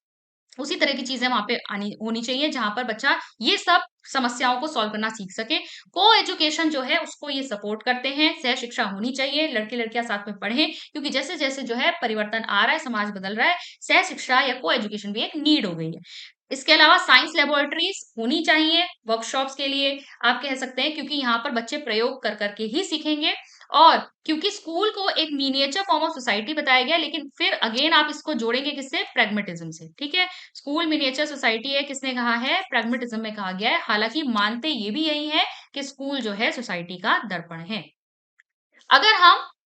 S1: उसी तरह की चीजें वहां पे आनी होनी चाहिए जहां पर बच्चा ये सब समस्याओं को सॉल्व करना सीख सके। को एजुकेशन जो है उसको ये सपोर्ट करते हैं। सह शिक्षा होनी चाहिए, लड़के लड़कियां साथ में पढ़ें, क्योंकि जैसे जैसे जो है परिवर्तन आ रहा है, समाज बदल रहा है, सह शिक्षा या को एजुकेशन भी एक नीड हो गई है। इसके अलावा साइंस लेबोरेटरीज होनी चाहिए वर्कशॉप्स के लिए, आप कह सकते हैं, क्योंकि यहाँ पर बच्चे प्रयोग कर करके ही सीखेंगे। और क्योंकि स्कूल को एक मिनिएचर फॉर्म ऑफ सोसाइटी बताया गया, लेकिन फिर अगेन आप इसको जोड़ेंगे किससे? प्रैग्मेटिज्म से। ठीक है, स्कूल मिनिएचर सोसाइटी है, किसने कहा है? प्रैग्मेटिज्म में कहा गया है। हालांकि मानते ये भी यही है कि स्कूल जो है सोसाइटी का दर्पण है। अगर हम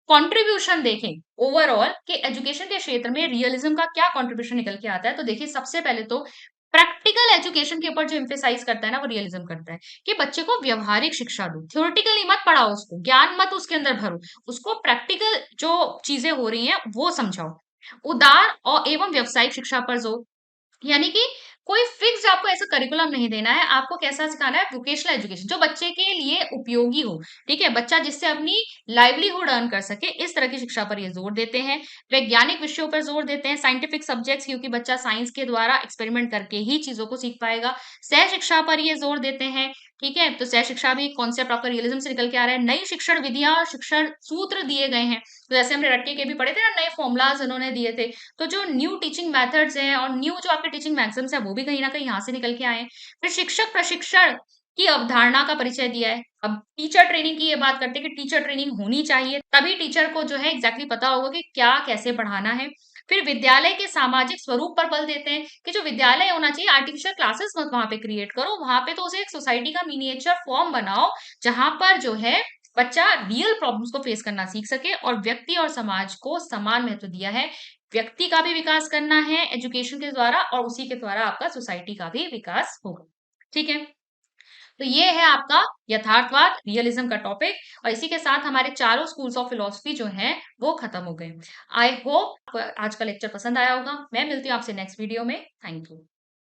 S1: कंट्रीब्यूशन देखें ओवरऑल कि एजुकेशन के क्षेत्र में रियलिज्म का क्या कंट्रीब्यूशन निकल के आता है, तो देखिए सबसे पहले तो प्रैक्टिकल एजुकेशन के ऊपर जो एम्फेसाइज करता है ना, वो रियलिज्म करता है कि बच्चे को व्यवहारिक शिक्षा दो। थ्योरेटिकली मत पढ़ाओ, उसको ज्ञान मत उसके अंदर भरो, उसको प्रैक्टिकल जो चीजें हो रही हैं वो समझाओ। उदार और एवं व्यवसायिक शिक्षा पर जोर, यानी कि कोई फिक्स आपको ऐसा करिकुलम नहीं देना है, आपको कैसा सिखाना है? वोकेशनल एजुकेशन जो बच्चे के लिए उपयोगी हो। ठीक है, बच्चा जिससे अपनी लाइवलीहुड अर्न कर सके, इस तरह की शिक्षा पर ये जोर देते हैं। वैज्ञानिक विषयों पर जोर देते हैं, साइंटिफिक सब्जेक्ट्स, क्योंकि बच्चा साइंस के द्वारा एक्सपेरिमेंट करके ही चीजों को सीख पाएगा। सह शिक्षा पर ये जोर देते हैं। ठीक है, तो सह शिक्षा भी कॉन्सेप्ट आपका रियलिज्म से निकल के आ रहा है। नई शिक्षण विधियां और शिक्षण सूत्र दिए गए हैं, तो जैसे हमने रट्टे के भी पढ़े थे ना, नए फॉर्मुलाज उन्होंने दिए थे। तो जो न्यू टीचिंग मेथड्स हैं और न्यू जो आपके टीचिंग मैक्सिम्स हैं, वो भी कहीं ना कहीं यहाँ से निकल के आए हैं। फिर शिक्षक प्रशिक्षण की अवधारणा का परिचय दिया है। अब टीचर ट्रेनिंग की ये बात करते हैं कि टीचर ट्रेनिंग होनी चाहिए, तभी टीचर को जो है एग्जैक्टली पता होगा कि क्या कैसे पढ़ाना है। फिर विद्यालय के सामाजिक स्वरूप पर बल देते हैं कि जो विद्यालय होना चाहिए, आर्टिफिशियल क्लासेस मत वहां पे क्रिएट करो, वहां पे तो उसे एक सोसाइटी का मिनिएचर फॉर्म बनाओ, जहां पर जो है बच्चा रियल प्रॉब्लम्स को फेस करना सीख सके। और व्यक्ति और समाज को समान महत्व दिया है। व्यक्ति का भी विकास करना है एजुकेशन के द्वारा, और उसी के द्वारा आपका सोसाइटी का भी विकास होगा। ठीक है, तो ये है आपका यथार्थवाद, रियलिज्म का टॉपिक, और इसी के साथ हमारे चारों स्कूल्स ऑफ फिलोसफी जो हैं वो खत्म हो गए। आई होप आज का लेक्चर पसंद आया होगा। मैं मिलती हूँ आपसे नेक्स्ट वीडियो में। Thank you.